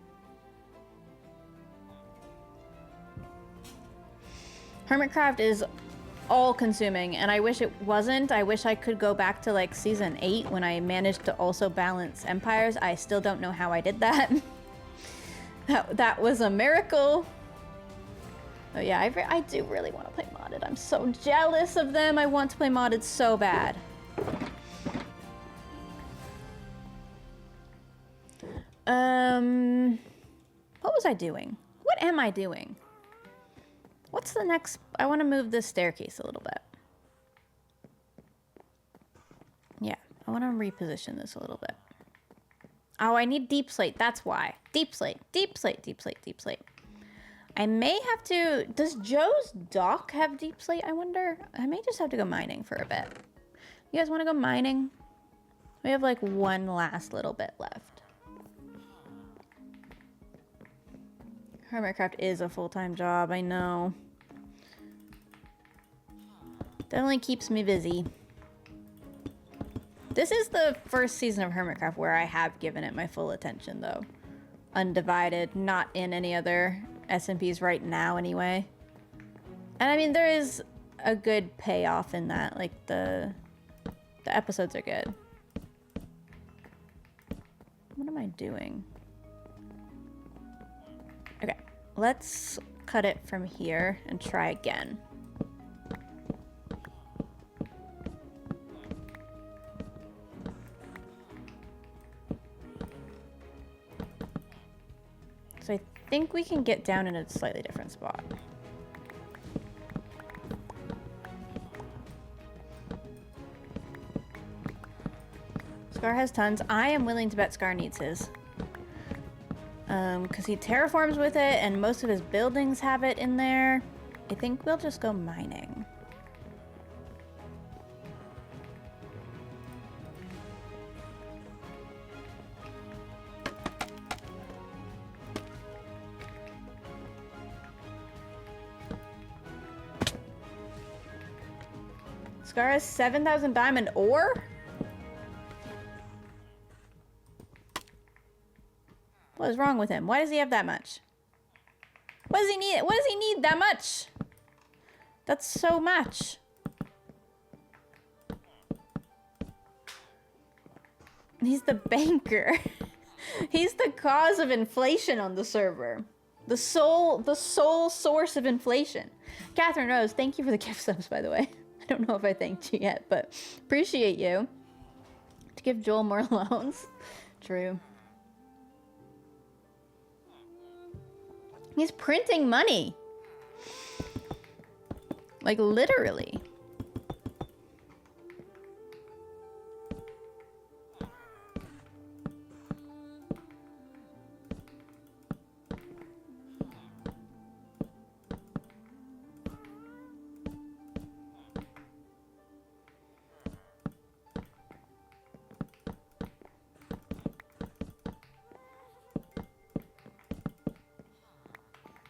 Hermitcraft is all-consuming, and I wish it wasn't. I wish I could go back to, like, Season 8 when I managed to also balance empires. I still don't know how I did that. That was a miracle. Oh yeah, I do really want to play modded. I'm so jealous of them. I want to play modded so bad. What was I doing? What am I doing? What's the next? I want to move this staircase a little bit. Yeah, I want to reposition this a little bit. Oh, I need deep slate. That's why. Deep slate, deep slate, deep slate, deep slate. I may have to... Does Joe's dock have deep slate, I wonder? I may just have to go mining for a bit. You guys want to go mining? We have like one last little bit left. Hermitcraft is a full-time job, I know. Definitely keeps me busy. This is the first season of Hermitcraft where I have given it my full attention, though. Undivided, not in any other SMPs right now, anyway. And I mean, there is a good payoff in that. Like, the episodes are good. What am I doing? Okay, let's cut it from here and try again. So I think we can get down in a slightly different spot. Scar has tons. I am willing to bet Scar needs his. Because he terraforms with it, and most of his buildings have it in there. I think we'll just go mining. Scar has 7,000 diamond ore? What is wrong with him? Why does he have that much? What does he need? What does he need that much? That's so much. He's the banker. He's the cause of inflation on the server. The sole source of inflation. Catherine Rose, thank you for the gift subs, by the way. I don't know if I thanked you yet, but appreciate you. To give Joel more loans. True. He's printing money. Like, literally.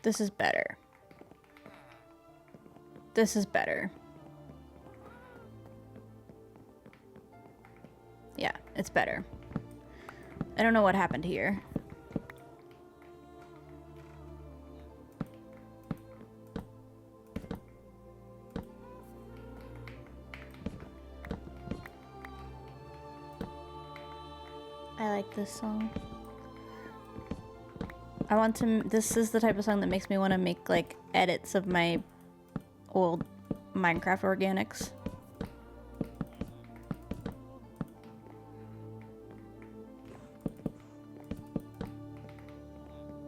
This is better. This is better. Yeah, it's better. I don't know what happened here. I like this song. I want to, this is the type of song that makes me want to make, like, edits of my old Minecraft organics.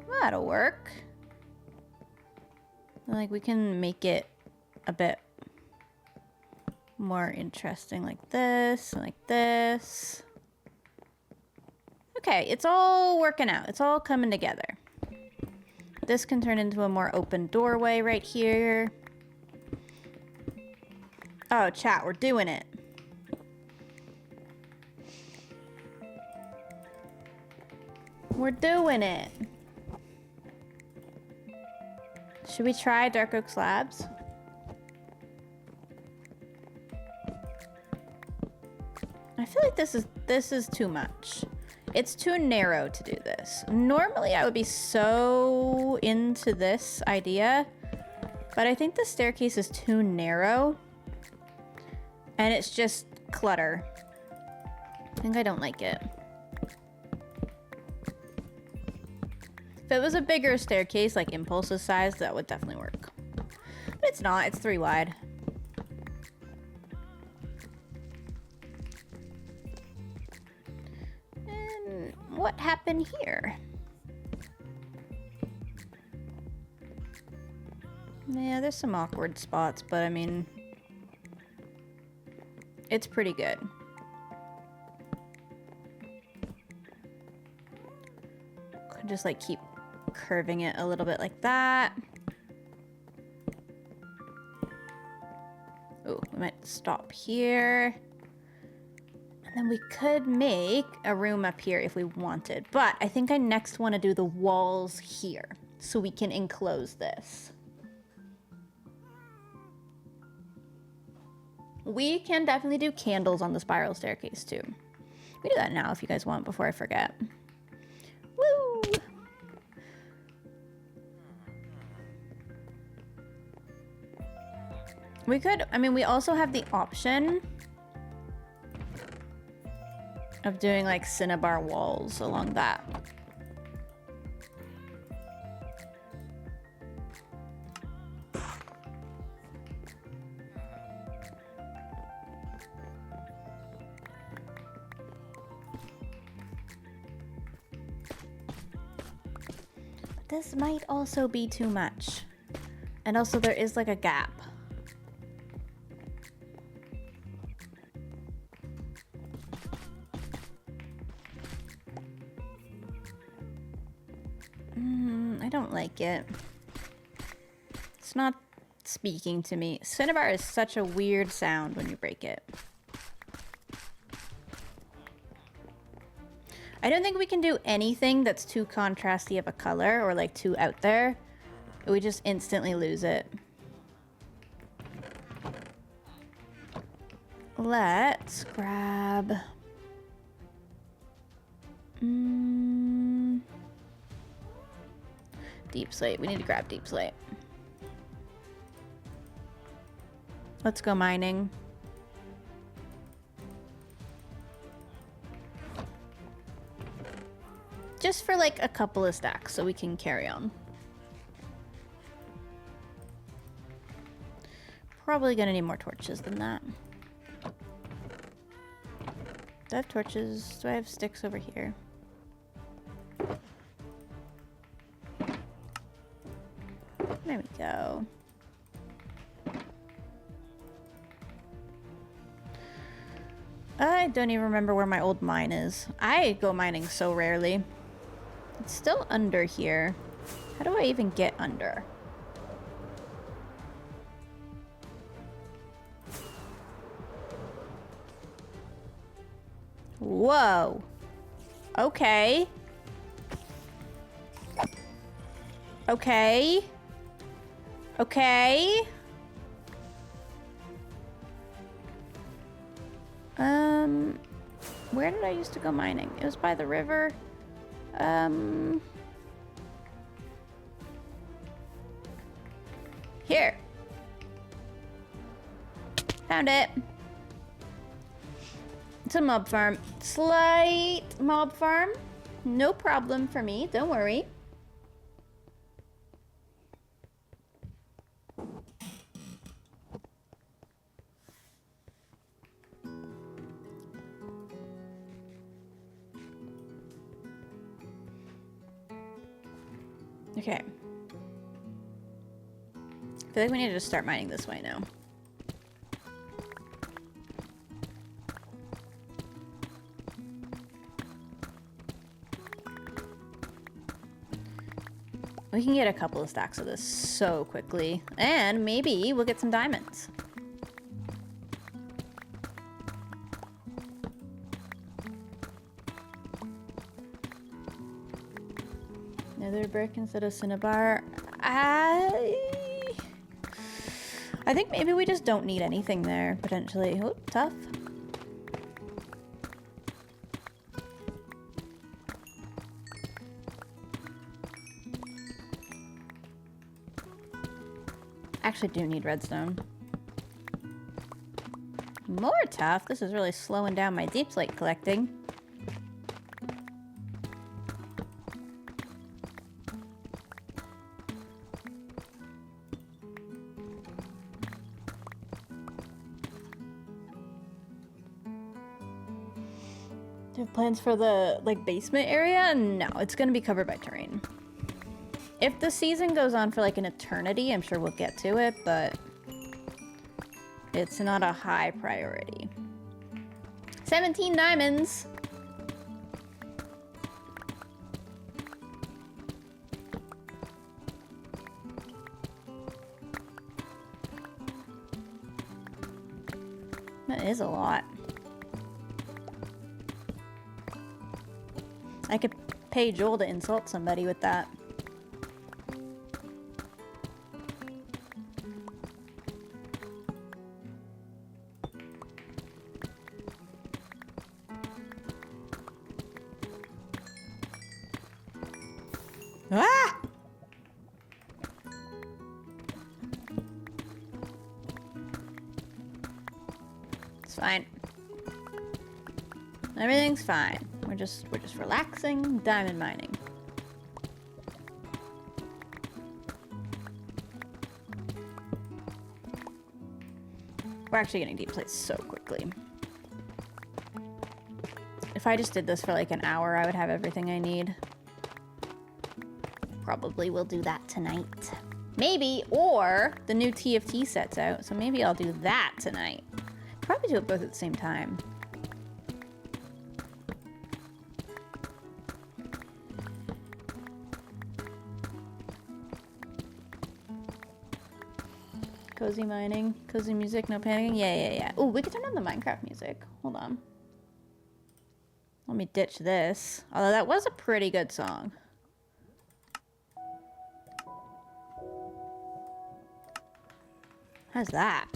That'll work. Like, we can make it a bit more interesting like this, and like this. Okay, it's all working out. It's all coming together. This can turn into a more open doorway right here. Oh, chat, we're doing it. We're doing it. Should we try dark oak slabs? I feel like this is too much. It's too narrow to do this. Normally I would be so into this idea, but I think the staircase is too narrow and it's just clutter. I think I don't like it. If it was a bigger staircase, like Impulse's size, that would definitely work. But it's not, it's 3 wide. And what happened here? Yeah, there's some awkward spots, but I mean, it's pretty good. Could just like keep curving it a little bit like that. Oh, we might stop here. And then we could make a room up here if we wanted. But I think I next want to do the walls here so we can enclose this. We can definitely do candles on the spiral staircase too. We do that now if you guys want before I forget. Woo! We could, I mean, we also have the option of doing like cinnabar walls along that. This might also be too much. And also there is like a gap. I don't like it. It's not speaking to me. Cinnabar is such a weird sound when you break it. I don't think we can do anything that's too contrasty of a color or like too out there. We just instantly lose it. Let's grab... Deep slate. We need to grab deep slate. Let's go mining. Just for like a couple of stacks so we can carry on. Probably gonna need more torches than that. Do I have torches? Do I have sticks over here? There we go. I don't even remember where my old mine is. I go mining so rarely. It's still under here. How do I even get under? Whoa. Okay. Okay. Okay. Where did I used to go mining? It was by the river. Here. Found it. It's a mob farm. Slight mob farm. No problem for me. Don't worry. Okay. I feel like we need to just start mining this way now. We can get a couple of stacks of this so quickly. And maybe we'll get some diamonds. Nether brick instead of cinnabar. I think maybe we just don't need anything there, potentially. Oh, tough. Actually do need redstone. More tough. This is really slowing down my deep slate collecting. Do you have plans for the basement area? No, it's gonna be covered by terrain. If the season goes on for like an eternity, I'm sure we'll get to it, but it's not a high priority. 17 diamonds! That is a lot. I could pay Joel to insult somebody with that. Ah! It's fine. Everything's fine. We're just relaxing, diamond mining. We're actually getting deep plates so quickly. If I just did this for like an hour, I would have everything I need. Probably will do that tonight. Maybe, or the new TFT set's out, so maybe I'll do that tonight. Probably do it both at the same time. Cozy mining, cozy music, no panicking. Yeah. Oh, we could turn on the Minecraft music. Hold on. Let me ditch this. Although that was a pretty good song. How's that?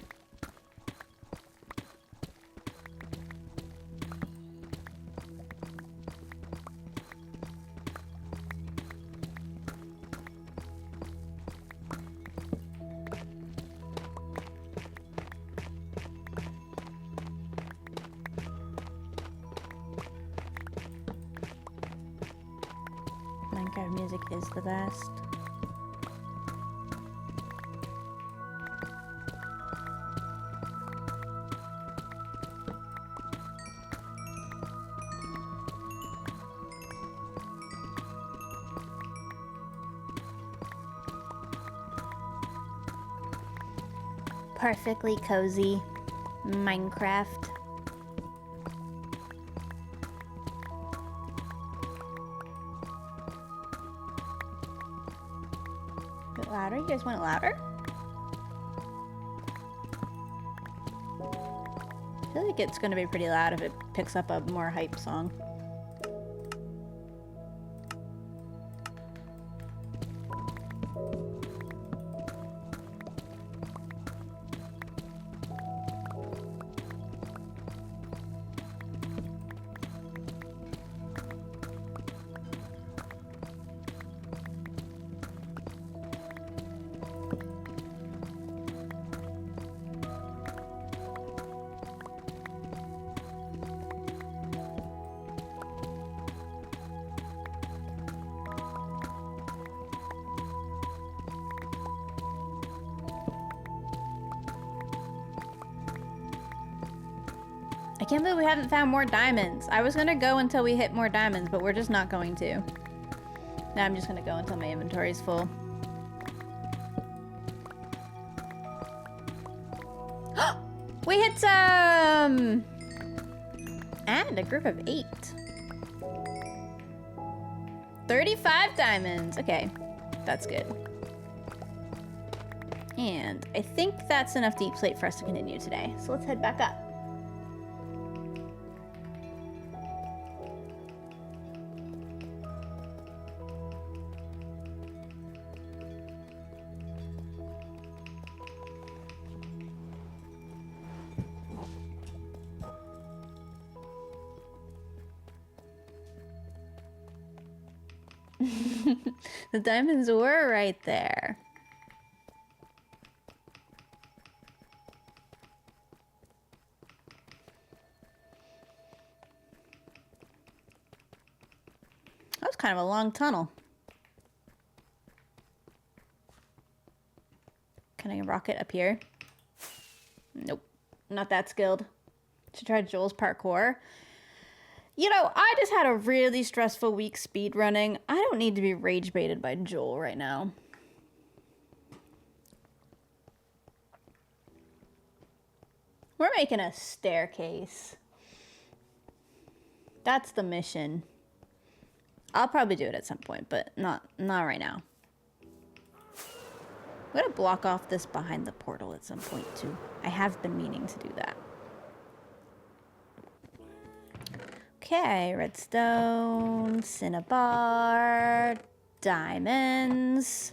Minecraft music is the best. Perfectly cozy Minecraft. A bit louder? You guys want it louder? I feel like it's gonna be pretty loud if it picks up a more hype song. I can't believe we haven't found more diamonds. I was gonna go until we hit more diamonds, but we're just not going to. Now I'm just gonna go until my inventory is full. We hit some! And a group of 8. 35 diamonds. Okay, that's good. And I think that's enough deep slate for us to continue today. So let's head back up. The diamonds were right there. That was kind of a long tunnel. Can I rocket up here? Nope, not that skilled. Should try Joel's parkour. You know, I just had a really stressful week speedrunning. I don't need to be rage baited by Joel right now. We're making a staircase. That's the mission. I'll probably do it at some point, but not right now. I'm gonna block off this behind the portal at some point too. I have been meaning to do that. Okay, redstone, cinnabar, diamonds.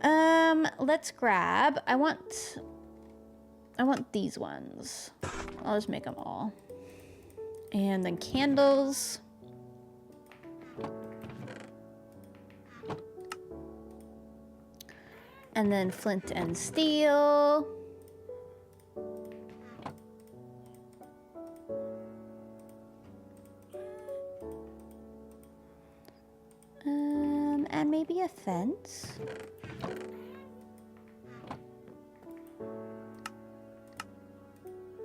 Let's grab, I want these ones. I'll just make them all. And then candles. And then flint and steel. And maybe a fence.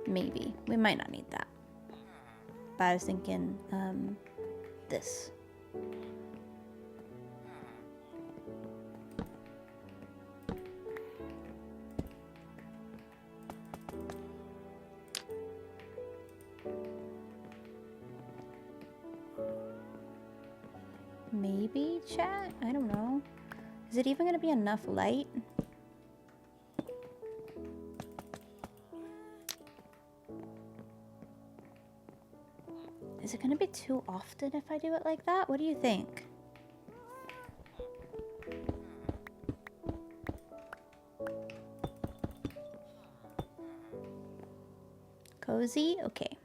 Maybe. We might not need that. But I was thinking, this. Maybe, chat? I don't know. Is it even gonna be enough light? Is it gonna be too often if I do it like that? What do you think? Cozy? Okay.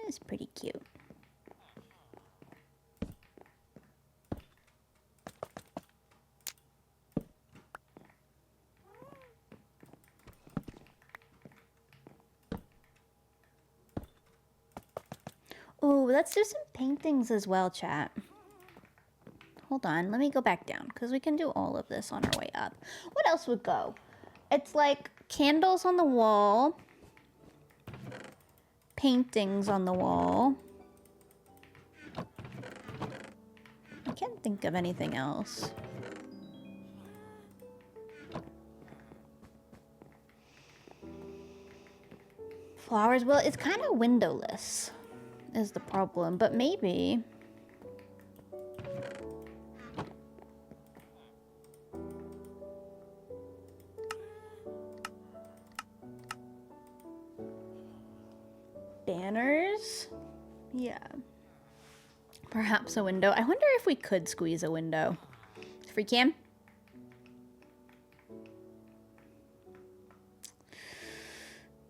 It's pretty cute. Oh, let's do some paintings as well, chat. Hold on, let me go back down because we can do all of this on our way up. What else would go? It's like candles on the wall, paintings on the wall. I can't think of anything else. Flowers, well, it's kind of windowless is the problem, but maybe. Banners? Yeah. Perhaps a window. I wonder if we could squeeze a window. If we can.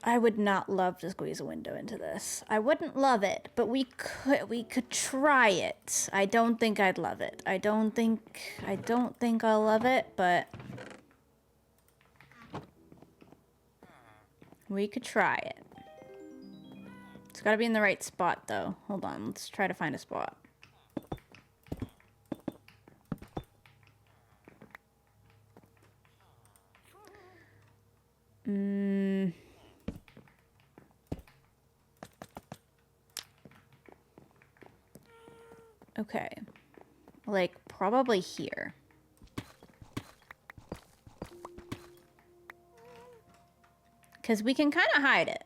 I would not love to squeeze a window into this. I wouldn't love it, but we could try it. I don't think I'd love it. I don't think I'll love it, but we could try it. It's got to be in the right spot though. Hold on, let's try to find a spot. Okay. like probably here. Because we can kind of hide it.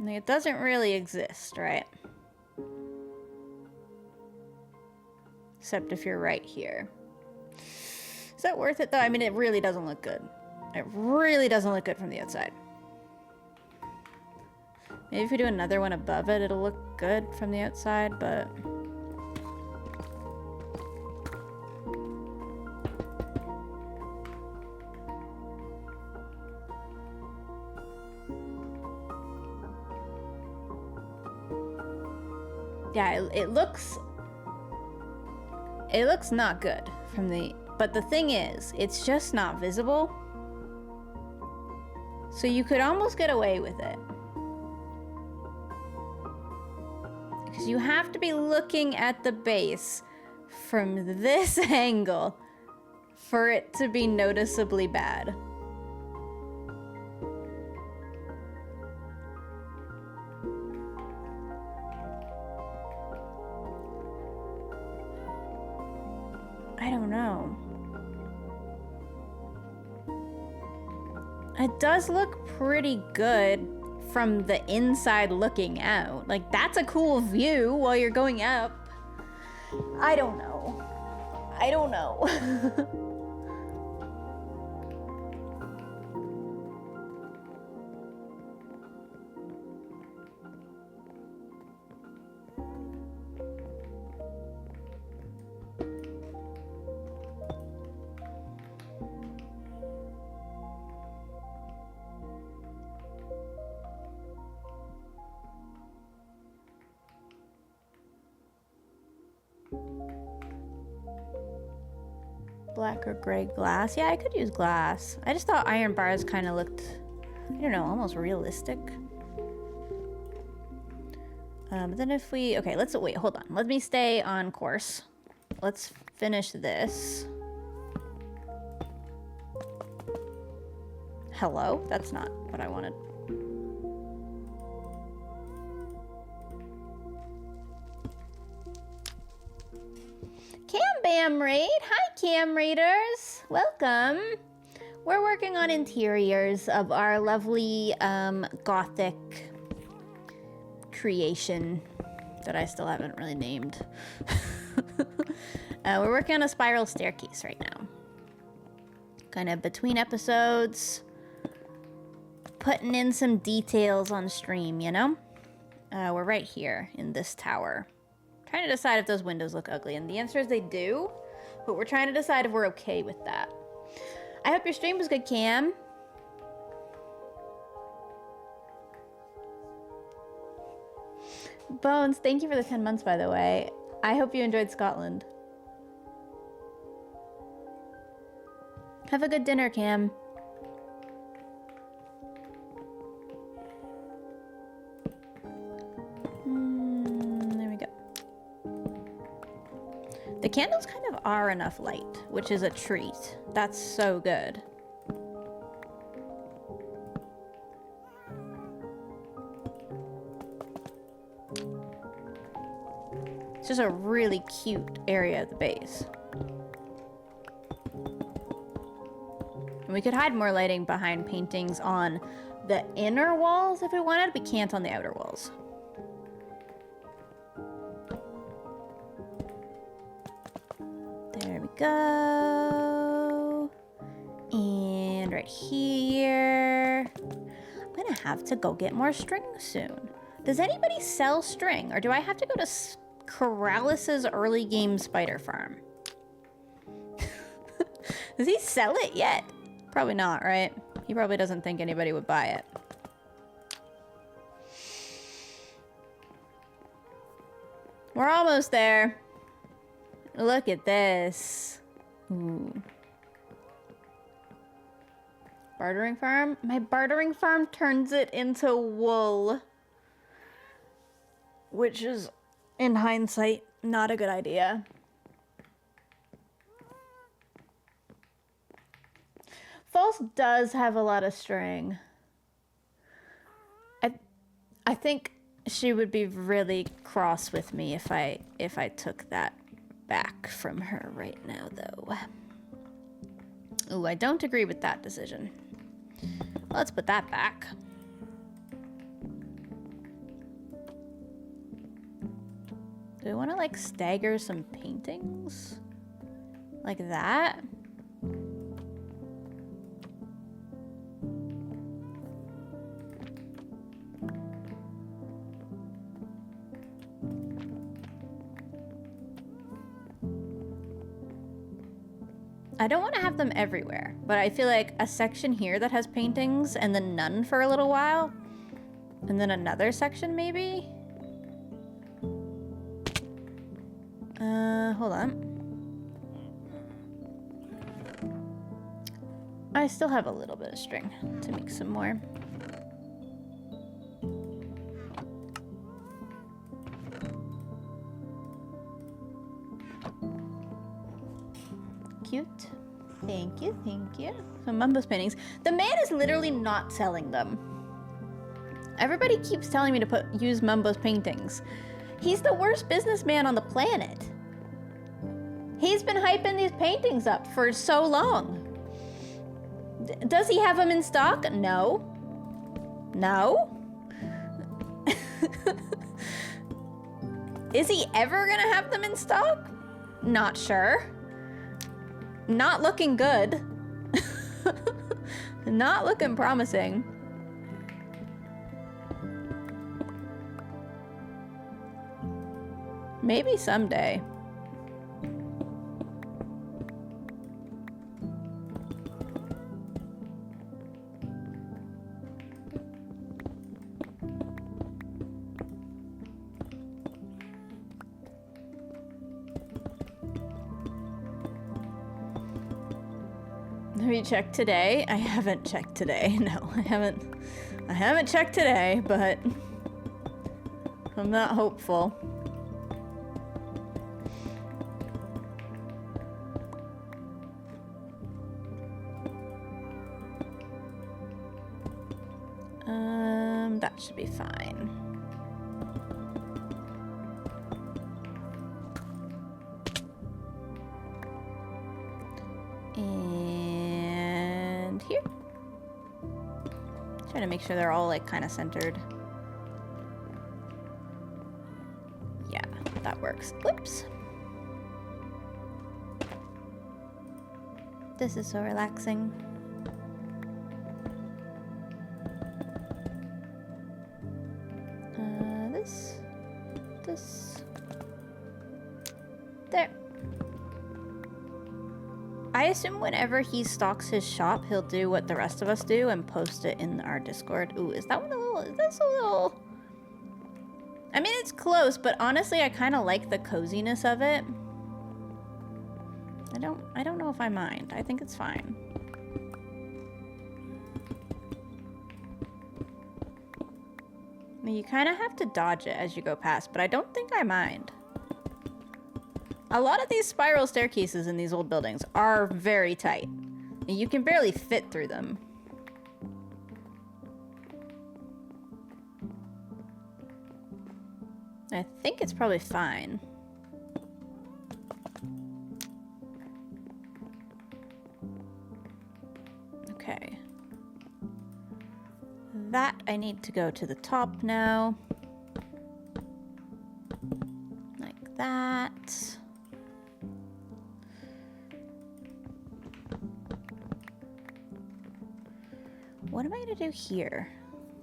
It doesn't really exist, right? Except if you're right here. Is that worth it though? I mean, it really doesn't look good. It really doesn't look good from the outside. Maybe if we do another one above it, it'll look good from the outside, but... yeah, it looks not good from the, but the thing is, it's just not visible. So you could almost get away with it. Because you have to be looking at the base from this angle for it to be noticeably bad. I don't know. It does look pretty good from the inside looking out. Like, that's a cool view while you're going up. I don't know. I don't know. Black or gray glass. Yeah, I could use glass. I just thought iron bars kind of looked, I don't know, almost realistic. But then if we, okay, let's, wait, hold on. Let me stay on course. Let's finish this. Hello? That's not what I wanted. Cam Bam Raid! Hi, Cam Raiders! Welcome! We're working on interiors of our lovely gothic creation that I still haven't really named. We're working on a spiral staircase right now. Kind of between episodes. Putting in some details on stream, you know? We're right here in this tower. Trying to decide if those windows look ugly, and the answer is they do, but we're trying to decide if we're okay with that. I hope your stream was good, Cam. Bones, thank you for the 10 months, by the way. I hope you enjoyed Scotland. Have a good dinner, Cam. The candles kind of are enough light, which is a treat. That's so good. It's just a really cute area at the base. And we could hide more lighting behind paintings on the inner walls if we wanted. We can't on the outer walls. There we go. And right here. I'm gonna have to go get more string soon. Does anybody sell string? Or do I have to go to Corralis's early game spider farm? Does he sell it yet? Probably not, right? He probably doesn't think anybody would buy it. We're almost there. Look at this. Ooh. Bartering farm? My bartering farm turns it into wool. Which is, in hindsight, not a good idea. False does have a lot of string. I think she would be really cross with me if I took that back from her right now, though. Ooh, I don't agree with that decision. Let's put that back. Do we want to, like, stagger some paintings? Like that? I don't want to have them everywhere, but I feel like a section here that has paintings and then none for a little while. And then another section maybe? Hold on. I still have a little bit of string to make some more. Cute. Thank you, thank you. Some Mumbo's paintings. The man is literally not selling them. Everybody keeps telling me to use Mumbo's paintings. He's the worst businessman on the planet. He's been hyping these paintings up for so long. Does he have them in stock? No. No? Is he ever gonna have them in stock? Not sure. Not looking good. Not looking promising. Maybe someday. Have you checked today? I haven't checked today. No, I haven't checked today, but I'm not hopeful. That should be fine. And here. Trying to make sure they're all like kind of centered. Yeah, that works. Whoops. This is so relaxing. This. There. I assume whenever he stocks his shop, he'll do what the rest of us do and post it in our Discord. Ooh, is that one a little, is this a little... I mean, it's close, but honestly, I kind of like the coziness of it. I don't know if I mind. I think it's fine. I mean, you kind of have to dodge it as you go past, but I don't think I mind. A lot of these spiral staircases in these old buildings are very tight. And you can barely fit through them. I think it's probably fine. Okay. That I need to go to the top now. Like that. What am I gonna do here?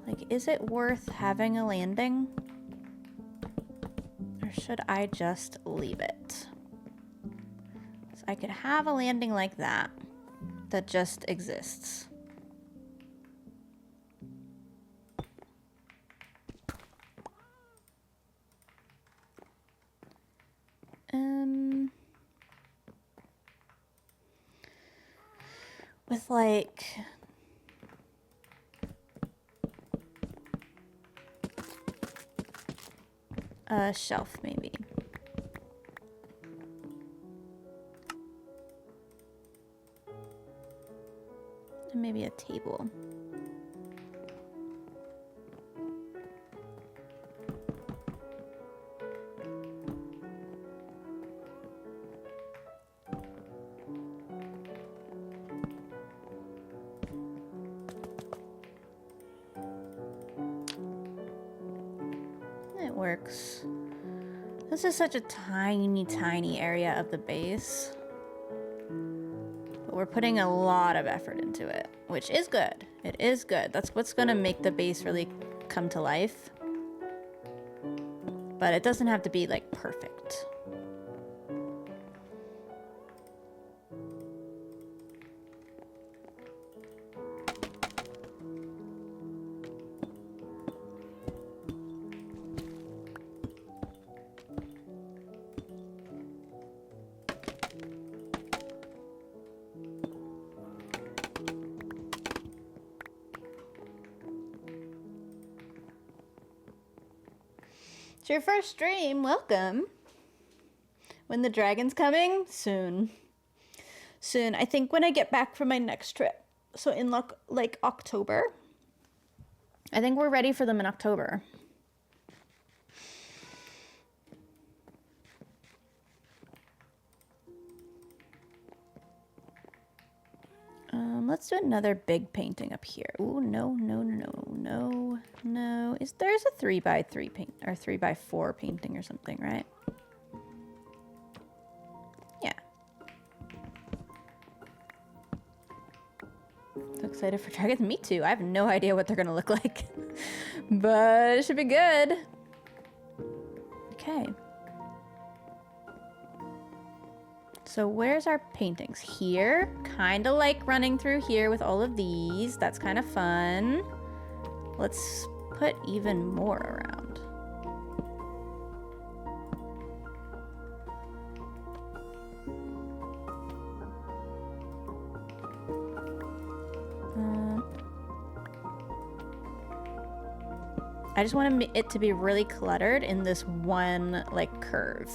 Like, is it worth having a landing? Or should I just leave it? So I could have a landing like that, that just exists. With like... a shelf, maybe. maybe a table. It works. This is such a tiny, tiny area of the base. But we're putting a lot of effort into it, which is good. It is good. That's what's going to make the base really come to life. But it doesn't have to be, like, perfect. It's your first stream. Welcome. When the dragon's coming? Soon. Soon. I think when I get back from my next trip. So in like October. I think we're ready for them in October. Let's do another big painting up here. Ooh, no. There's a 3x3 paint or 3x4 painting or something, right? Yeah. So excited for dragons. Me too. I have no idea what they're gonna look like, but it should be good. Okay. So where's our paintings? Here, kind of like running through here with all of these. That's kind of fun. Let's put even more around. I just want it to be really cluttered in this one, like, curve.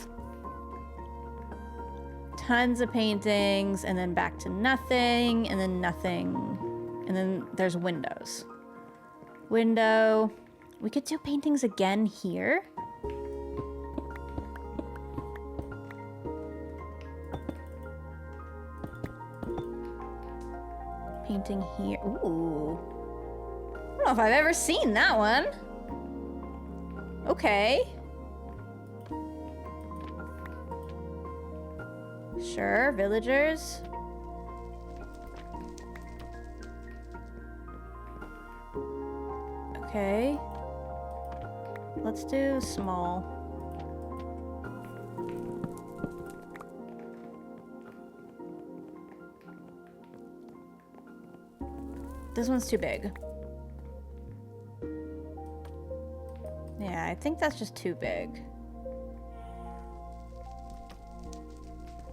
Tons of paintings, and then back to nothing, and then nothing, and then there's windows. Window. We could do paintings again here. Painting here. Ooh. I don't know if I've ever seen that one. Okay. Sure, villagers. Okay. Let's do small. This one's too big. Yeah, I think that's just too big.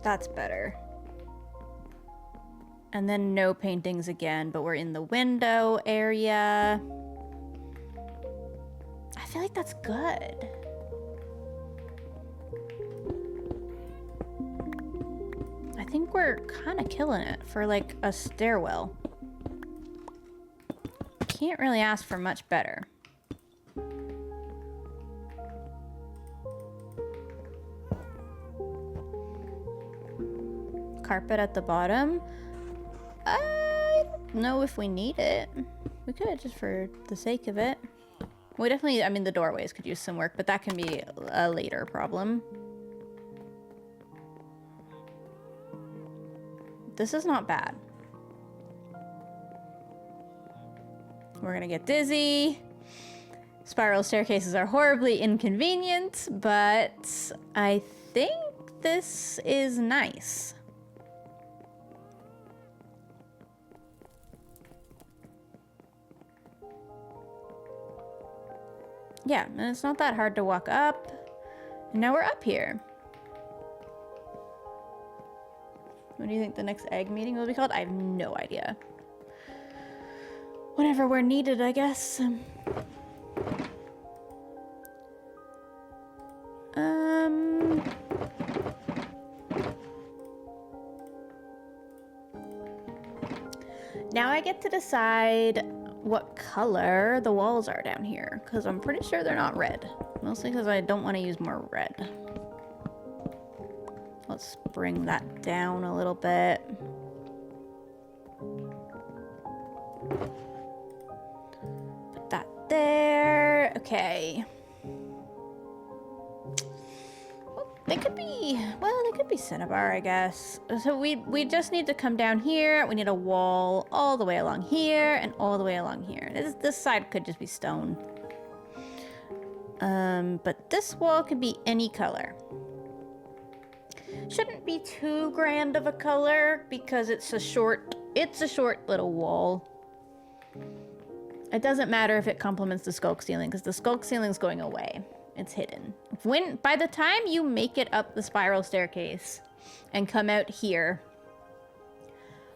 That's better. And then no paintings again, but we're in the window area. I feel like that's good. I think we're kind of killing it for like a stairwell. Can't really ask for much better. Carpet at the bottom. I don't know if we need it. We could just for the sake of it. We definitely, I mean, the doorways could use some work, but that can be a later problem. This is not bad. We're gonna get dizzy. Spiral staircases are horribly inconvenient, but I think this is nice. Yeah, and it's not that hard to walk up. And now we're up here. What do you think the next egg meeting will be called? I have no idea. Whenever we're needed, I guess. Now I get to decide what color the walls are down here, because I'm pretty sure they're not red. Mostly because I don't want to use more red. Let's bring that down a little bit. Put that there. Okay. They could be, well, they could be cinnabar, I guess. So we just need to come down here. We need a wall all the way along here and all the way along here. This side could just be stone. But this wall could be any color. Shouldn't be too grand of a color because it's a short little wall. It doesn't matter if it complements the skulk ceiling because the skulk ceiling's going away. It's hidden. By the time you make it up the spiral staircase and come out here,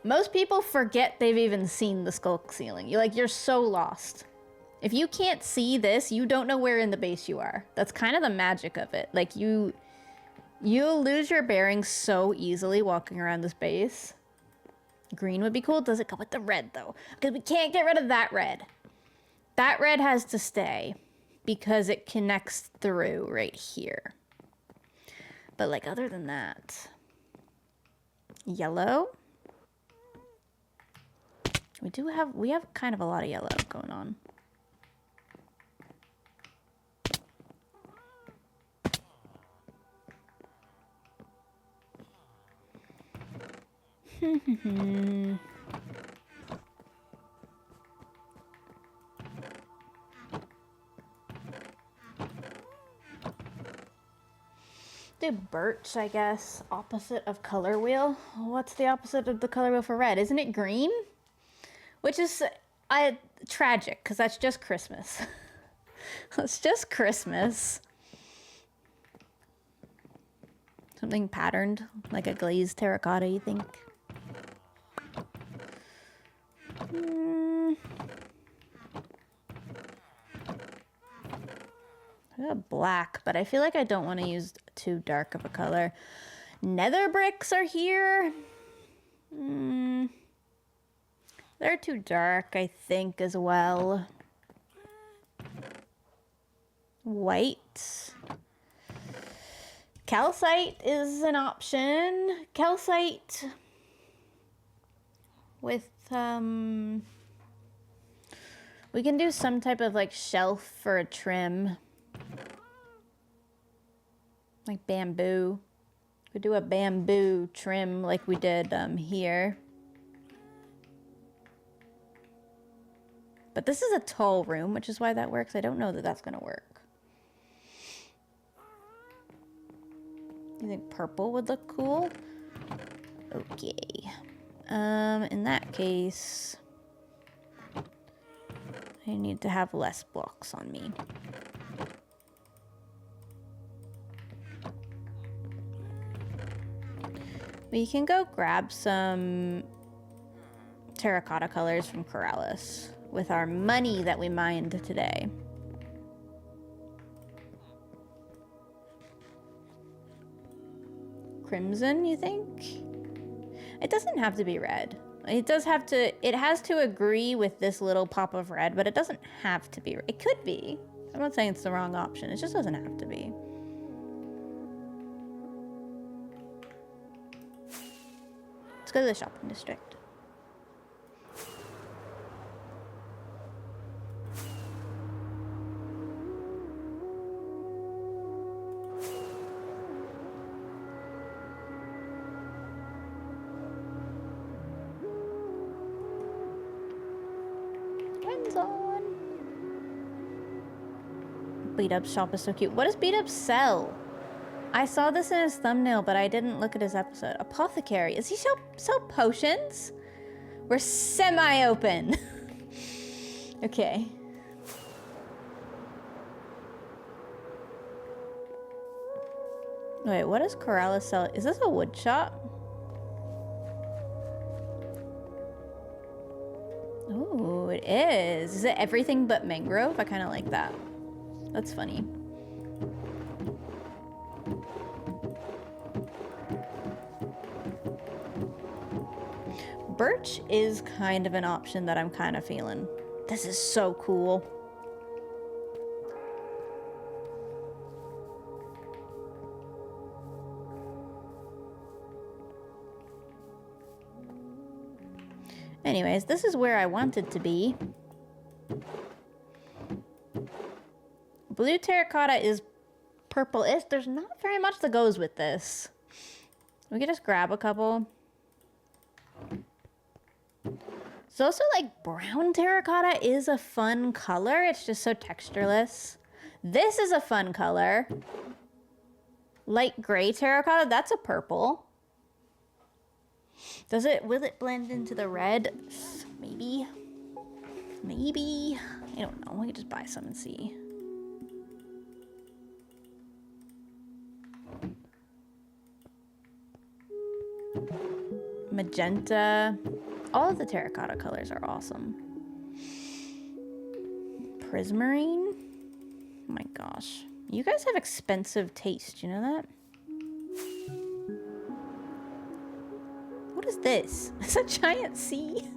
most people forget they've even seen the skulk ceiling. You're so lost. If you can't see this, you don't know where in the base you are. That's kind of the magic of it. Like you'll lose your bearings so easily walking around this base. Green would be cool. Does it go with the red though? Because we can't get rid of that red. That red has to stay. Because it connects through right here. But like other than that, yellow. We have kind of a lot of yellow going on. Do birch, I guess. Opposite of color wheel. What's the opposite of the color wheel for red? Isn't it green? Which is tragic, because that's just Christmas. It's just Christmas. Something patterned, like a glazed terracotta, you think? I got black, but I feel like I don't want to use too dark of a color. Nether bricks are here. They're too dark, I think, as well. White. Calcite is an option. Calcite with, we can do some type of, like, shelf for a trim. Like bamboo. We do a bamboo trim like we did here. But this is a tall room, which is why that works. I don't know that that's going to work. You think purple would look cool? Okay. In that case, I need to have less blocks on me. We can go grab some terracotta colors from Corrales with our money that we mined today. Crimson, you think? It doesn't have to be red. It has to agree with this little pop of red, but it doesn't have to be. It could be. I'm not saying it's the wrong option. It just doesn't have to be. Let's go to the shopping district. Friends on. Beat Up shop is so cute. What does Beat Up sell? I saw this in his thumbnail, but I didn't look at his episode. Apothecary. Is he sell potions? We're semi-open. Okay. Wait, what does Corrales sell? Is this a wood shop? Oh, it is. Is it everything but mangrove? I kind of like that. That's funny. Birch is kind of an option that I'm kind of feeling. This is so cool. Anyways, this is where I wanted to be. Blue terracotta is purple-ish. There's not very much that goes with this. We could just grab a couple. It's also like brown terracotta is a fun color. It's just so textureless. This is a fun color. Light gray terracotta, that's a purple. Will it blend into the red? Maybe. Maybe. I don't know. We could just buy some and see. Magenta. All of the terracotta colors are awesome. Prismarine. Oh my gosh. You guys have expensive taste. You know that? What is this? It's a giant sea.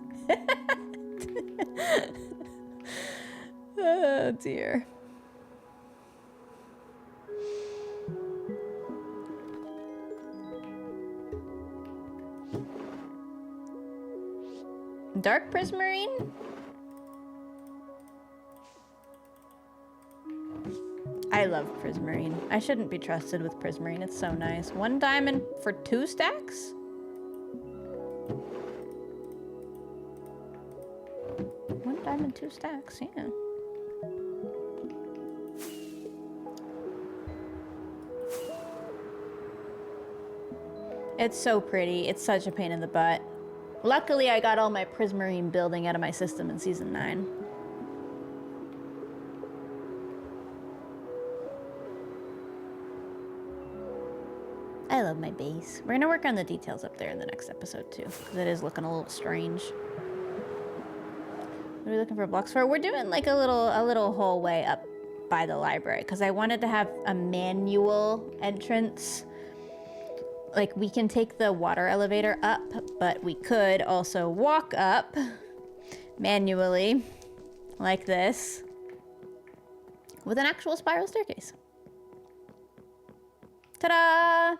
Oh dear. Dark prismarine? I love prismarine. I shouldn't be trusted with prismarine. It's so nice. 1 diamond for 2 stacks? One diamond, 2 stacks, yeah. It's so pretty. It's such a pain in the butt. Luckily, I got all my prismarine building out of my system in Season 9. I love my base. We're gonna work on the details up there in the next episode too, because it is looking a little strange. What are we looking for blocks for? We're doing like a little hallway up by the library, because I wanted to have a manual entrance. Like, we can take the water elevator up, but we could also walk up manually, like this, with an actual spiral staircase. Ta-da!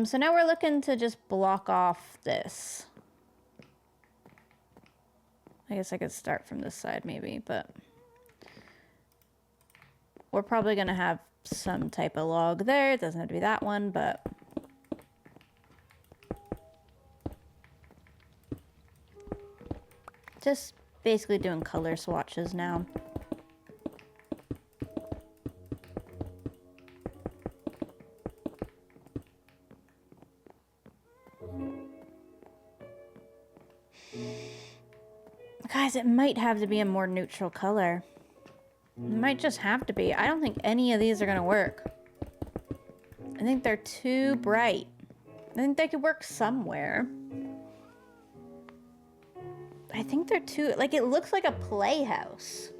So now we're looking to just block off this. I guess I could start from this side maybe, but we're probably gonna have some type of log there. It doesn't have to be that one, but just basically doing color swatches now. Guys, it might have to be a more neutral color. It might just have to be. I don't think any of these are gonna work. I think they're too bright. I think they could work somewhere. I think they're too, like, it looks like a playhouse.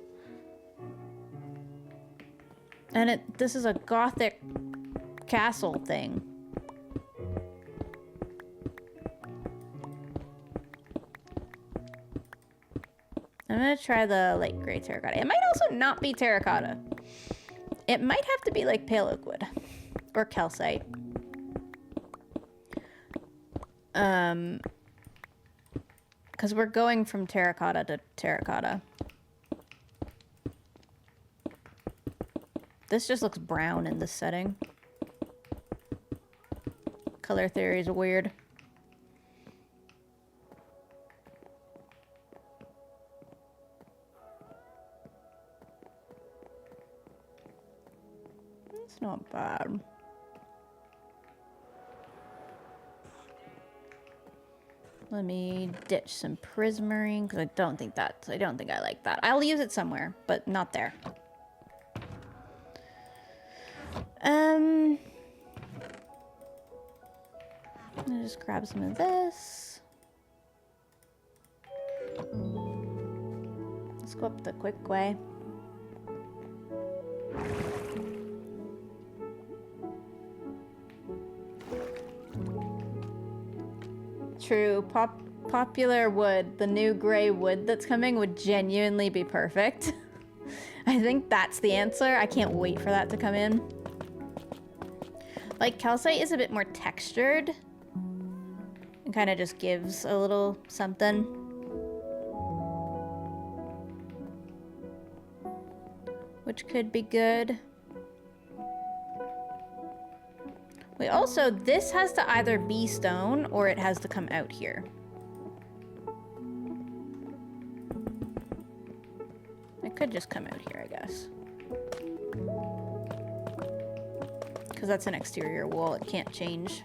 And this is a gothic castle thing. I'm gonna try the light gray terracotta. It might also not be terracotta. It might have to be like pale oak wood or calcite. Because we're going from terracotta to terracotta. This just looks brown in this setting. Color theory is weird. It's not bad. Let me ditch some prismarine because I don't think I like that. I'll use it somewhere, but not there. I'll just grab some of this. Let's go up the quick way. true. Popular wood, the new gray wood that's coming, would genuinely be perfect. I think that's the answer. I can't wait for that to come in. Like, calcite is a bit more textured. It kind of just gives a little something. Which could be good. Wait, also, this has to either be stone or it has to come out here. It could just come out here, I guess. Because that's an exterior wall, it can't change.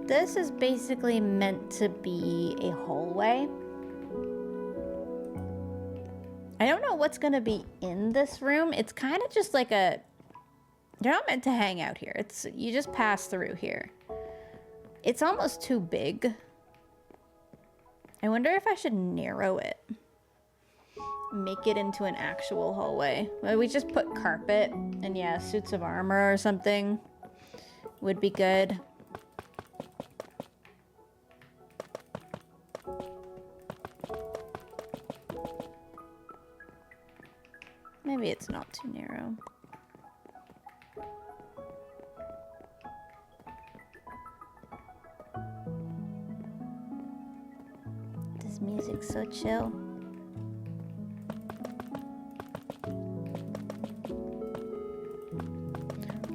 This is basically meant to be a hallway. I don't know what's gonna be in this room. It's kind of just like a... You're not meant to hang out here. You just pass through here. It's almost too big. I wonder if I should narrow it. Make it into an actual hallway. Well, we just put carpet and yeah, suits of armor or something would be good. Maybe it's not too narrow. This music's so chill.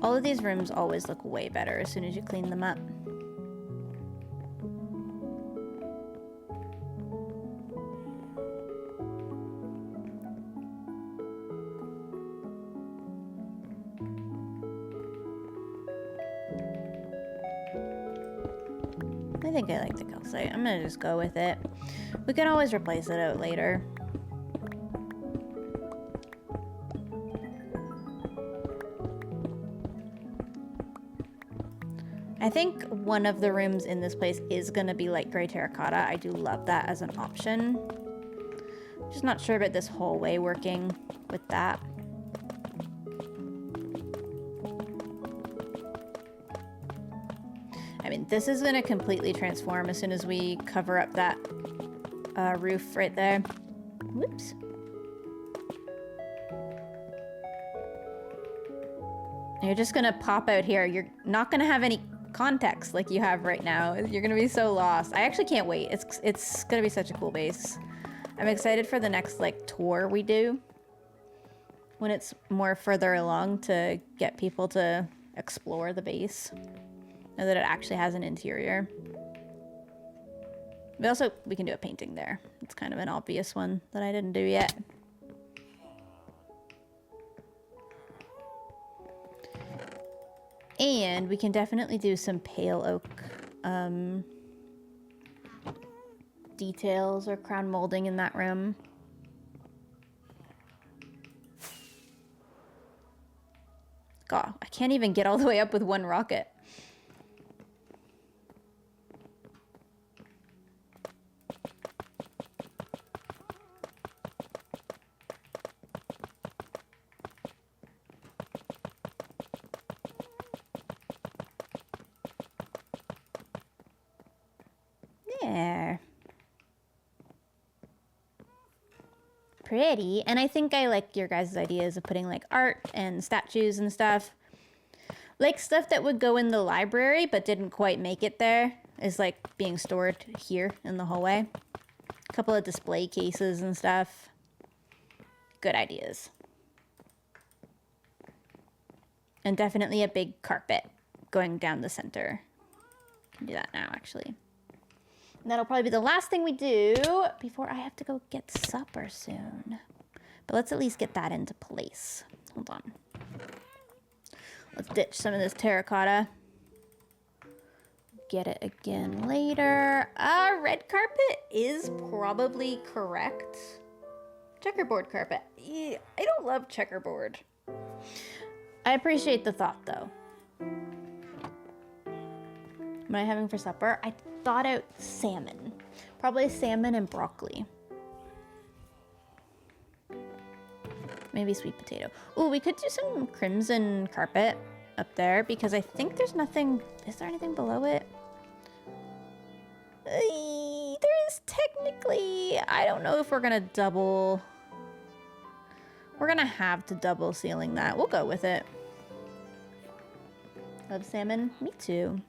All of these rooms always look way better as soon as you clean them up. I think I like the calcite. I'm gonna just go with it. We can always replace it out later. I think one of the rooms in this place is gonna be like gray terracotta. I do love that as an option. Just not sure about this hallway working with that. I mean, this is gonna completely transform as soon as we cover up that roof right there. Whoops. You're just gonna pop out here. You're not gonna have any context like you have right now. You're gonna be so lost. I actually can't wait. It's gonna be such a cool base. I'm excited for the next like tour we do when it's more further along to get people to explore the base. Know that it actually has an interior. We can do a painting there. It's kind of an obvious one that I didn't do yet. And we can definitely do some pale oak details or crown molding in that room. God, I can't even get all the way up with one rocket. There. Pretty. And I think I like your guys' ideas of putting like art and statues and stuff. Like stuff that would go in the library but didn't quite make it there is like being stored here in the hallway. A couple of display cases and stuff. Good ideas. And definitely a big carpet going down the center. Can do that now actually. And that'll probably be the last thing we do before I have to go get supper soon. But let's at least get that into place. Hold on. Let's ditch some of this terracotta. Get it again later. Red carpet is probably correct. Checkerboard carpet. I don't love checkerboard. I appreciate the thought though. What am I having for supper? I thought out salmon. Probably salmon and broccoli. Maybe sweet potato. Oh, we could do some crimson carpet up there because I think there's nothing... Is there anything below it? There is technically... I don't know if we're gonna double... We're gonna have to double ceiling that. We'll go with it. Love salmon? Me too.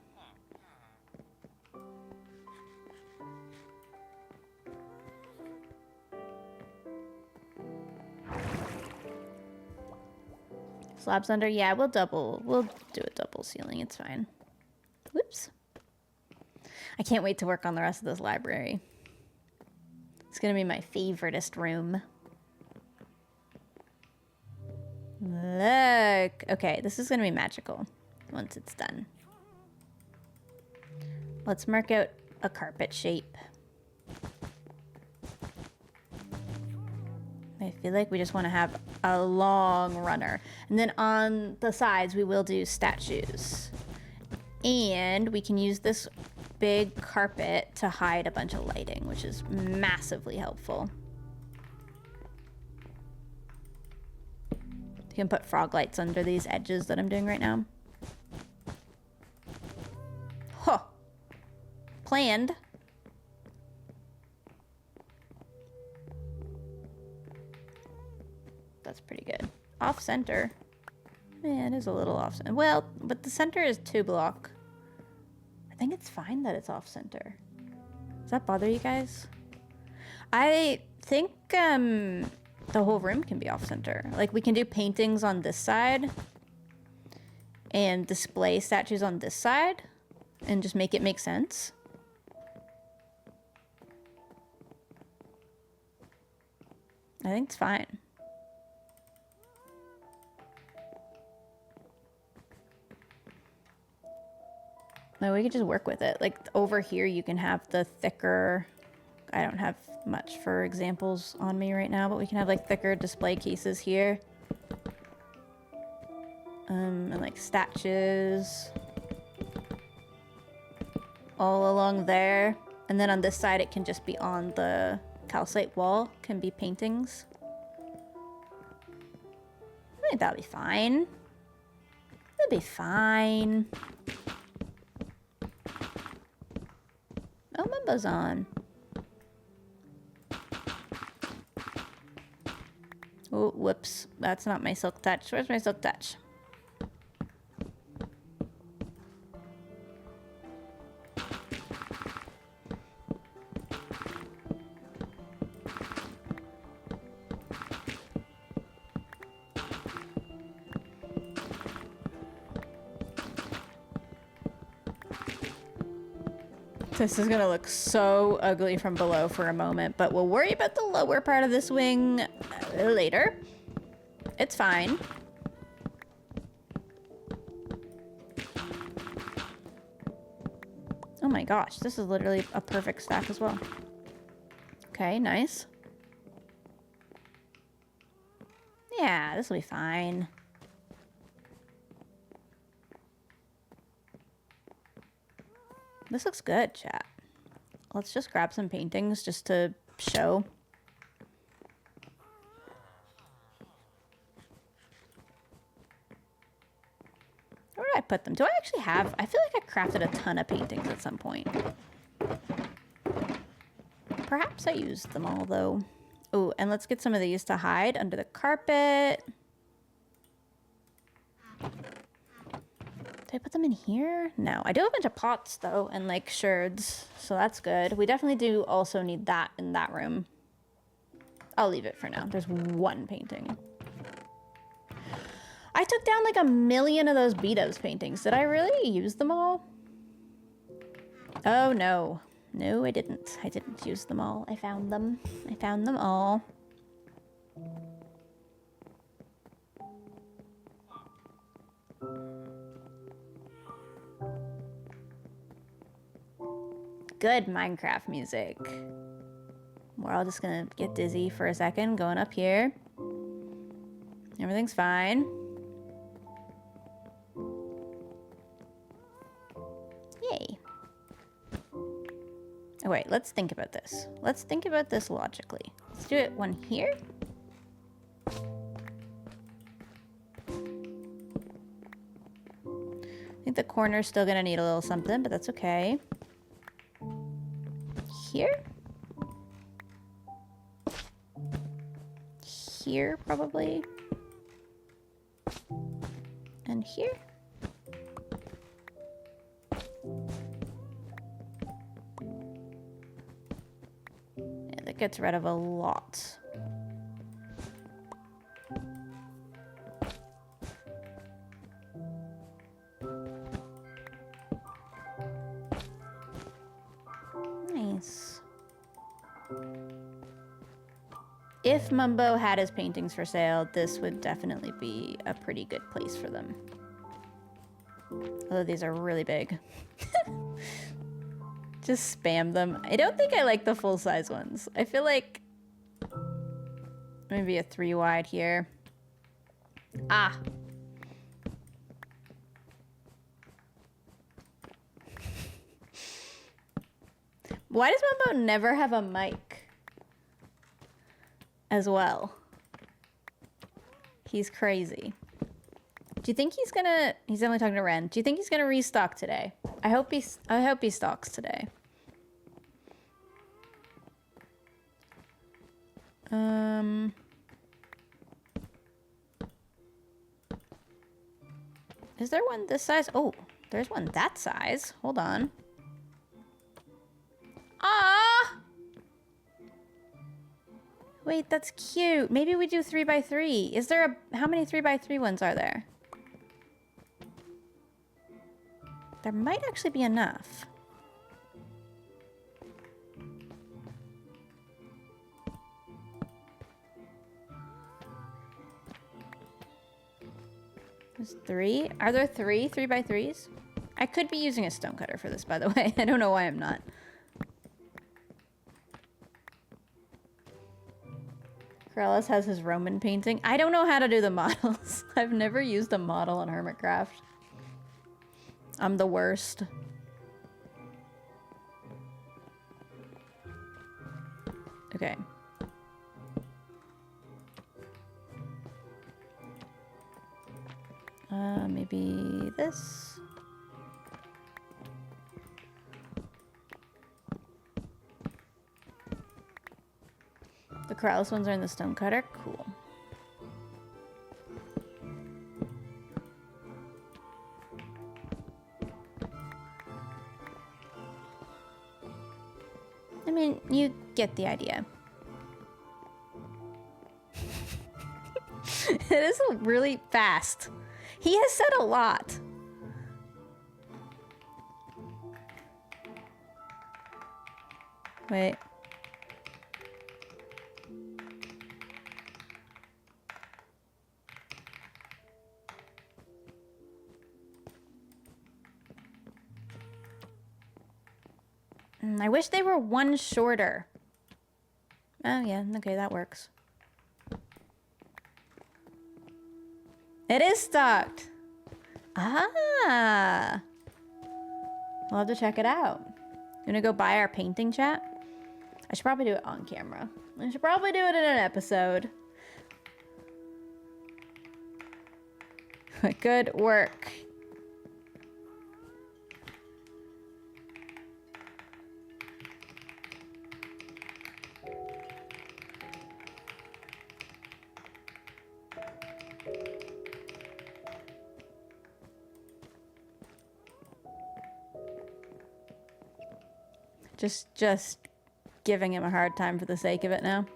Slabs under? Yeah, we'll do a double ceiling. It's fine. Whoops. I can't wait to work on the rest of this library. It's gonna be my favoriteest room. Look. Okay, this is gonna be magical once it's done. Let's mark out a carpet shape. I feel like we just want to have a long runner. And then on the sides, we will do statues. And we can use this big carpet to hide a bunch of lighting, which is massively helpful. You can put frog lights under these edges that I'm doing right now. Huh. Planned. That's pretty good. Off center. Yeah, it is a little off center. Well, but the center is 2 block. I think it's fine that it's off center. Does that bother you guys? I think the whole room can be off center. Like we can do paintings on this side and display statues on this side and just make it make sense. I think it's fine. No, we could just work with it. Like over here, you can have the thicker, I don't have much for examples on me right now, but we can have like thicker display cases here. And like statues all along there. And then on this side, it can just be on the calcite wall, can be paintings. I think that'll be fine. That'll be fine. Oh, Mumbo's on. Oh, whoops. That's not my silk touch. Where's my silk touch? This is gonna look so ugly from below for a moment, but we'll worry about the lower part of this wing later. It's fine. Oh my gosh, this is literally a perfect stack as well. Okay, nice. Yeah, this will be fine. This looks good, chat. Let's just grab some paintings just to show. Where did I put them? Do I actually have... I feel like I crafted a ton of paintings at some point. Perhaps I used them all, though. Oh, and let's get some of these to hide under the carpet. Did I put them in here? No. I do have a bunch of pots, though, and, like, sherds. So that's good. We definitely do also need that in that room. I'll leave it for now. There's one painting. I took down, like, 1,000,000 of those Beatos paintings. Did I really use them all? Oh, no. No, I didn't. I didn't use them all. I found them. I found them all. Good Minecraft music. We're all just gonna get dizzy for a second going up here. Everything's fine. Yay. Oh, wait, let's think about this. Let's think about this logically. Let's do it one here. I think the corner's still gonna need a little something, but that's okay. Here? Here, probably. And here? Yeah, that gets rid of a lot. Nice. If Mumbo had his paintings for sale, this would definitely be a pretty good place for them. Although these are really big. Just spam them. I don't think I like the full-size ones. I feel like maybe a 3 wide here. Ah. Why does Mumbo never have a mic as well? He's crazy. Do you think he's gonna... He's only talking to Ren. Do you think he's gonna restock today? I hope he stocks today. Is there one this size? Oh, there's one that size. Hold on. Ah! Wait, that's cute. Maybe we do 3x3. Is there a... How many 3x3 ones are there? There might actually be enough. There's 3. Are there 3 3x3s? I could be using a stonecutter for this, by the way. I don't know why I'm not. Corellis has his Roman painting. I don't know how to do the models. I've never used a model in Hermitcraft. I'm the worst. Okay. Maybe this. The Corrales ones are in the stonecutter. Cool. I mean, you get the idea. It is really fast. He has said a lot. Wait. I wish they were one shorter. Oh yeah, okay, that works. It is stocked. Ah. We'll have to check it out. You wanna go buy our painting, chat? I should probably do it on camera. I should probably do it in an episode. Good work. Just giving him a hard time for the sake of it now.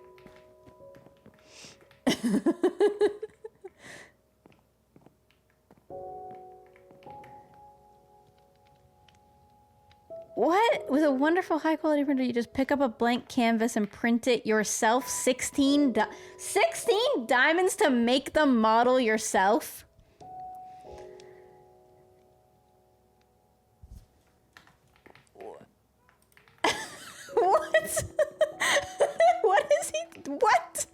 What? With a wonderful high quality printer, you just pick up a blank canvas and print it yourself? 16 diamonds to make the model yourself? What? What is he? What?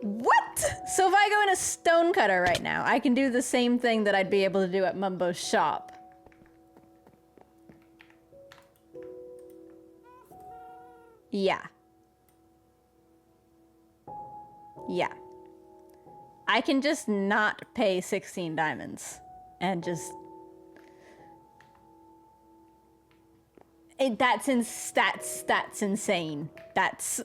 What? So if I go in a stonecutter right now, I can do the same thing that I'd be able to do at Mumbo's shop. Yeah. Yeah. I can just not pay 16 diamonds and just... That's insane. That's...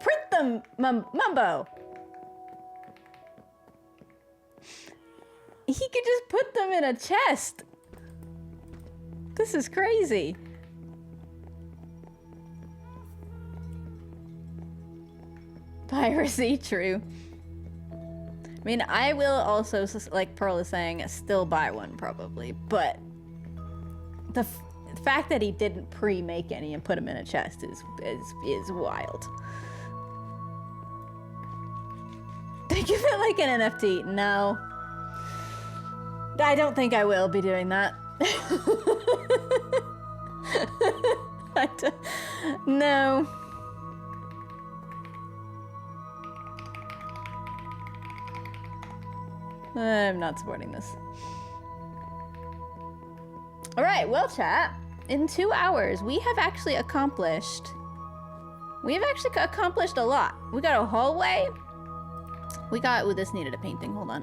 Print them, Mumbo! He could just put them in a chest. This is crazy. Piracy, true. I mean, I will also, like Pearl is saying, still buy one probably, but the fact that he didn't pre-make any and put them in a chest is wild. Think of it like an NFT. No. I don't think I will be doing that. No. I'm not supporting this. All right, well, chat. In 2 hours, we have actually accomplished a lot. We got a hallway. We got, ooh, this needed a painting. Hold on.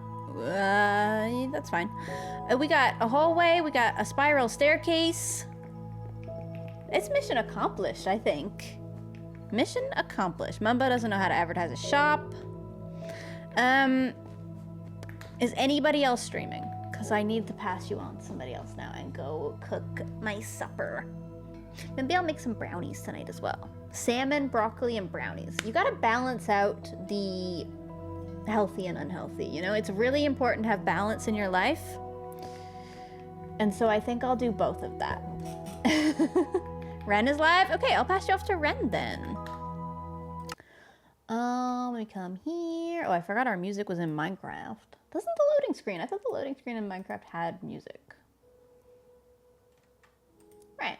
That's fine. We got a hallway. We got a spiral staircase. It's mission accomplished, I think. Mission accomplished. Mumbo doesn't know how to advertise a shop. Is anybody else streaming? Because I need to pass you on to somebody else now and go cook my supper. Maybe I'll make some brownies tonight as well. Salmon, broccoli, and brownies. You gotta balance out the healthy and unhealthy, you know? It's really important to have balance in your life. And so I think I'll do both of that. Ren is live? Okay, I'll pass you off to Ren then. Let me come here. Oh, I forgot our music was in Minecraft. Doesn't the loading screen? I thought the loading screen in Minecraft had music. Right.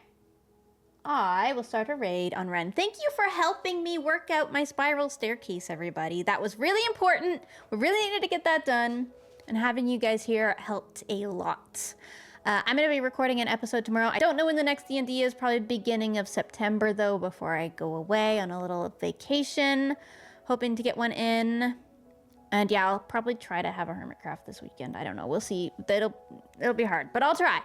I will start a raid on Ren. Thank you for helping me work out my spiral staircase, everybody. That was really important. We really needed to get that done. And having you guys here helped a lot. I'm going to be recording an episode tomorrow. I don't know when the next D&D is. Probably beginning of September, though, before I go away on a little vacation. Hoping to get one in. And yeah, I'll probably try to have a Hermitcraft this weekend. I don't know. We'll see. It'll be hard, but I'll try.